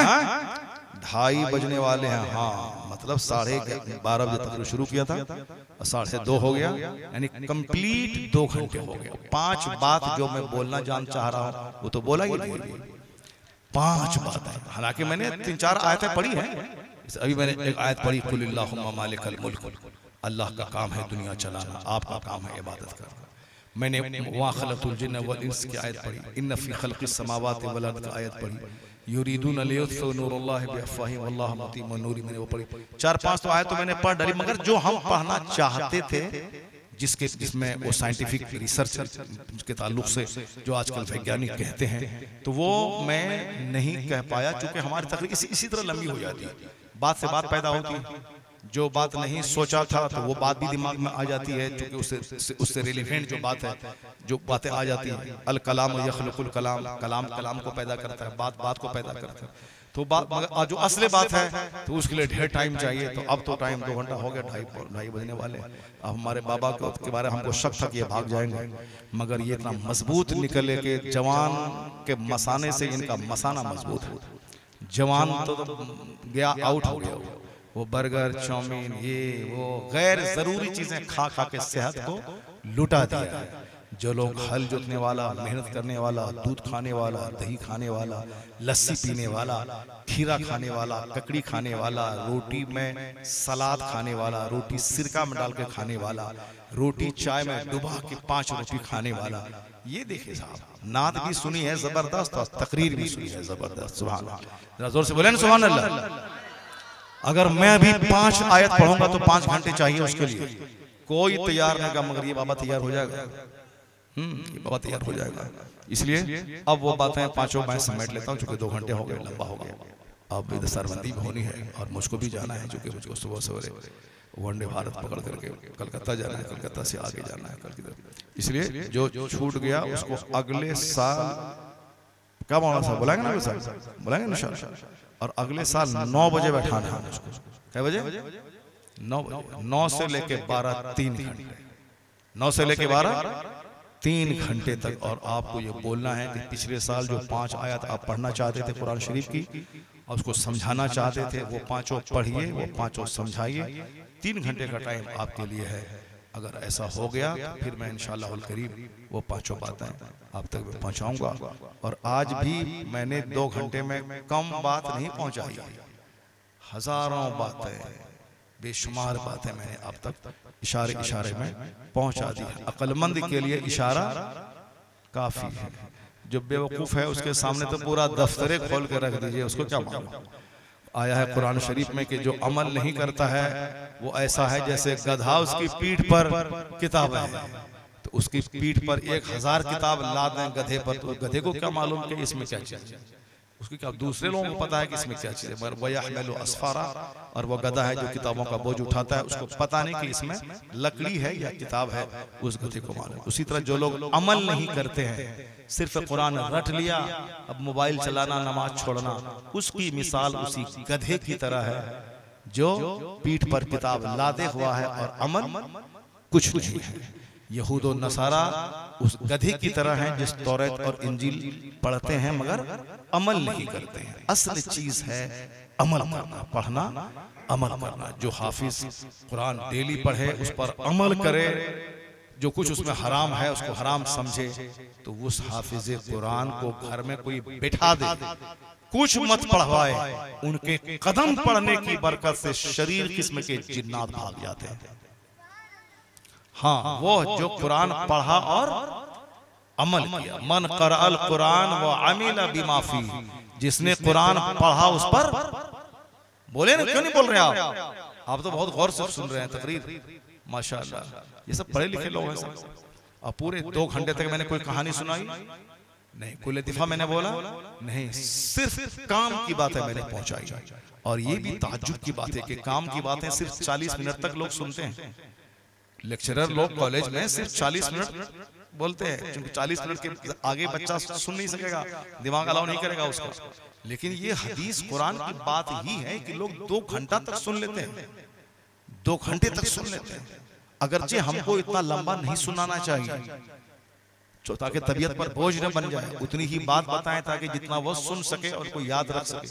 2:30 बजने वाले हैं। हाँ मतलब 12:30 बजे तक शुरू किया था, 2:30 हो गया, यानी कंप्लीट 2 घंटे हो गए। 5 बात जो मैं बोलना चाह रहा हूँ वो तो बोला ही नहीं। 5 बात है। हालांकि मैंने 3-4 आयतें पढ़ी हैं। अभी मैंने एक आयत पढ़ी, कुलिल्लाहुम्मा मालिकल मुल्क, अल्लाह का काम है दुनिया चलाना, आपका काम है इबादत करना। मैंने वा खलक़तुल जिन्न वल इंस की आयत पढ़ी, इन्न फी खल्क़िस समावाति वल अर्द की आयत पढ़ी, युरीदून लियुत्फ़िउ नूरल्लाहि बिअफ़वाहिहिम वल्लाहु मुतिम्मु नूरिही, मैंने वो पढ़ी। 4-5 तो आयत तो मैंने पढ़ डाली, मगर जो हम पढ़ना चाहते थे, जिसमें वो साइंटिफिक रिसर्च के ताल्लुक से जो आजकल वैज्ञानिक कहते हैं, तो वो मैं नहीं कह पाया, चूंकि हमारी तकरीर इसी तरह लंबी हो जाती है। बात से बात पैदा होती है, जो बात नहीं सोचा था तो वो बात भी दिमाग में आ जाती है, क्योंकि उससे रिलेवेंट जो बात है, जो बातें आ जाती हैं। अल कलाम यखलुकुल कलाम, कलाम कलाम को पैदा करता है, बात बात को पैदा करता है। तो बात मगर जो असली बात है तो उसके लिए ढेर टाइम चाहिए। तो अब तो टाइम 2 घंटा हो गया, 2:30 बजने वाले। अब हमारे बाबा के बारे में हमको शक था कि ये भाग जाएंगे, मगर ये इतना मजबूत निकले कि जवान के मसाने से इनका मसाना मजबूत है। जवान तो गया, आउट हो गया। वो बर्गर, चाउमीन, ये वो गैर जरूरी चीजें खा खा के सेहत को लुटा दिया। जो लोग हल जोतने वाला, मेहनत करने वाला, दूध खाने वाला, दही खाने वाला, लस्सी पीने वाला, खीरा खाने वाला, ककड़ी खाने वाला, रोटी में सलाद खाने वाला, रोटी सिरका में डाल के खाने वाला, रोटी चाय में डुबा के 5 रोटी खाने वाला, ये देखिए साहब, नात भी सुनी है जबरदस्त और तकरीर भी सुनी है जबरदस्त। सुभान अल्लाह, जरा जोर से बोले ना सुभान अल्लाह। अगर मैं अभी 5 आयत पढ़ूंगा तो 5 घंटे चाहिए उसके लिए। कोई तैयार नहीं का, मगर ये बाबा तैयार हो जाएगा, ये बाबा तैयार हो जाएगा। इसलिए अब वो बातें पांचों मैं समेट लेता हूँ, चूंकि 2 घंटे हो गए, लंबा हो गया। अब इधर सरबंदी भी होनी है और मुझको भी जाना है, चूंकि मुझको सुबह सवेरे वनडे भारत पकड़ करके कलकत्ता जाना है, कलकत्ता से आगे जाना है कल की तरफ। इसलिए जो छूट गया उसको अगले साल, क्या बोला साहब, बुलाएंगे ना सर, बुलाएंगे इंशाल्लाह। और अगले साल 9 बजे बैठाना है उसको। क्या बजे? 9 बजे। 9 से लेके 12, 3 घंटे। 9 से लेके 12, 3 घंटे तक। और आपको ये बोलना है कि पिछले साल जो 5 आयत आप पढ़ना चाहते थे कुरान शरीफ की, और उसको समझाना चाहते थे, वो 5 पढ़िए, वो 5 समझाइए। 3 घंटे का टाइम आपके लिए है। अगर ऐसा हो गया तो फिर मैं इंशाअल्लाह उल करीम वो 5 बातें आप तक मैं पहुंचाऊंगा। और आज भी मैंने 2 घंटे में कम बात नहीं पहुंचाई, हजारों बातें, बेशुमार बातें मैंने आप तक इशारे इशारे में पहुंचा दी है। अक्लमंद के लिए इशारा काफी है। जो बेवकूफ है उसके सामने तो पूरा दफ्तरे खोल के रख दीजिए, उसको क्या मालूम। आया है कुरान शरीफ में कि जो अमल नहीं करता है वो ऐसा है जैसे गधा उसकी पीठ पर किताब है, तो उसकी पीठ पर 1000 किताब लाद दें गधे पर, तो गधे को क्या मालूम कि इसमें क्या चीज है, उसकी क्या, दूसरे लोगों को पता है कि इसमें क्या चीज है। मगर वयहमिलु अस्फारा, और वो गधा है जो किताबों का बोझ उठाता है, उसको पता नहीं कि इसमें लकड़ी है या किताब है, उस गधे को मालूम। उसी तरह जो लोग अमल नहीं करते हैं, सिर्फ कुरान रट लिया, अब मोबाइल चलाना, नमाज छोड़ना, उसकी मिसाल उसी गधे की तरह है जो पीठ पर किताब लादे हुआ है और अमल कुछ नहीं है। यहूद और नसारा उस गधे की तरह हैं जिस तौरात और इंजील पढ़ते हैं मगर अमल नहीं करते हैं। असल चीज है अमल करना, पढ़ना, अमल करना। जो हाफिज कुरान डेली पढ़े, उस पर अमल करे, जो कुछ उसमें हराम है उसको हराम समझे, तो उस हाफिज कुरान को घर में कोई बैठा दे, कुछ मत पढ़वाए, उनके कदम पढ़ने की बरकत से शरीर किस्म के जिन्नात भाग जाते हैं। हाँ, वो जो कुरान पढ़ा और अमल किया। मन क़रअल कुरान व अमिल बिमा फी, जिसने कुरान पढ़ा उस पर, बोले ना, क्यों नहीं बोल रहे आप तो बहुत गौर से सुन रहे हैं तकरीर, माशाअल्लाह। ये सब पढ़े लिखे लोग हैं सब। और पूरे 2 घंटे तक मैंने कोई कहानी सुनाई नहीं, कोई लतीफा मैंने बोला नहीं, सिर्फ काम की बातें मैंने पहुंचाई। और ये भी ताज्जुब की बात है कि काम की बातें सिर्फ 40 मिनट तक लोग सुनते हैं। लेक्चरर लोग कॉलेज में सिर्फ 40 मिनट बोलते हैं, क्योंकि 40 मिनट के आगे बच्चा सुन नहीं सकेगा, दिमाग अलाउ नहीं करेगा उसका। लेकिन ये हदीस कुरान की बात ही है कि लोग 2 घंटा तक सुन लेते हैं, 2 घंटे तक सुन लेते हैं। अगरचे हमको इतना लंबा नहीं सुनाना चाहिए, ताकि तबीयत पर बोझ न बन जाए, उतनी ही बात बताएं ताकि जितना वो सुन सके और को याद रख सके।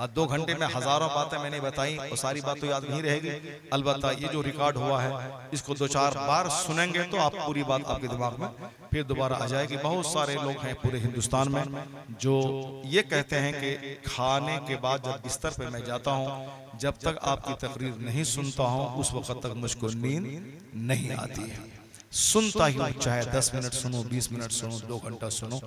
2 घंटे में हजारों बातें मैंने बताई और सारी बात तो याद नहीं रहेगी। अलबत्ता ये जो रिकॉर्ड हुआ है इसको 2-4 बार सुनेंगे तो आप पूरी बात आपके दिमाग में फिर दोबारा आ जाएगी। बहुत सारे लोग हैं पूरे हिंदुस्तान में जो ये कहते हैं कि खाने के बाद जब बिस्तर पे मैं जाता हूँ, जब तक आपकी तकरीर नहीं सुनता हूँ उस वक्त तक मुझको नींद नहीं आती है। सुनता ही हूँ, चाहे 10 मिनट सुनो, 20 मिनट सुनो, 2 घंटा सुनो,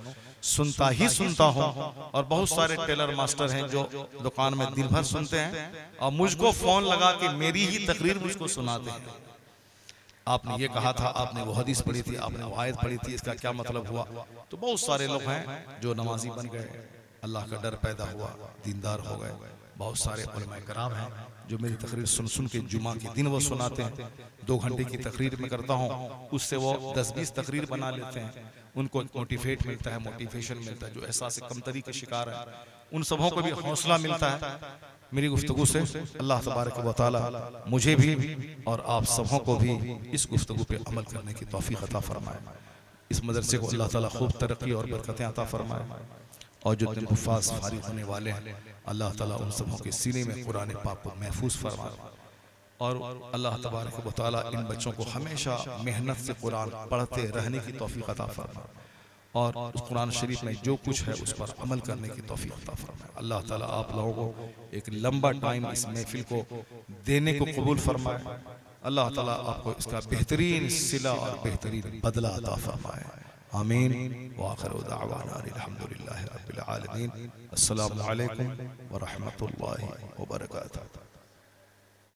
सुनता ही सुनता हूँ। और बहुत सारे टेलर मास्टर हैं जो दुकान में दिन भर सुनते हैं और मुझको फोन लगा के मेरी ही तकरीर मुझको सुनाते हैं। आपने ये कहा था, आपने वो हदीस पढ़ी थी, आपने वो आयत पढ़ी थी, इसका क्या मतलब हुआ। तो बहुत सारे लोग हैं जो नमाजी बन गए, अल्लाह का डर पैदा हुआ, दीनदार हो गए। बहुत सारे उलमा कराम हैं जो मेरी तकरीर सुन सुन के जुमा के दिन वो सुनाते हैं। 2 घंटे की तकरीर में करता हूँ, उससे वो 10-20 तकरीर बना लेते हैं। उनको मोटिवेट मिलता है, मोटिवेशन मिलता है। जो एहसास कमतरी के शिकार है उन सबों को भी हौसला मिलता है मेरी गुफ्तगू से। अल्लाह तबारक व तआला मुझे भी और आप सबों को भी इस गुफ्तगू पे अमल करने की तौफीक अता फरमाए। इस मदरसे को अल्लाह ताला खूब तरक्की और बरकतें अता फरमाए। और जो दिन हुफ़ाज़ फारिग होने वाले हैं, अल्लाह ताला उन सबों के सीने में कुरान पाक को महफूज फरमाए और अल्लाह तबारक व तआला इन बच्चों को हमेशा मेहनत से कुरान पढ़ते रहने की तौफीक अता फरमाए और उस कुरान शरीफ में जो कुछ है उस पर अमल करने की तौफीक अता फरमाए। अल्लाह ताला आप लोगों को एक लंबा टाइम इस महफिल को देने को कबूल फरमाए। अल्लाह ताला आपको इसका बेहतरीन सिला और बेहतरीन बदला अता फरमाए। आमीन व आखिरु दावाना अल्हम्दुलिल्लाहि रब्बिल आलमीन। अस्सलामु अलैकुम व रहमतुल्लाहि व बरकातहू।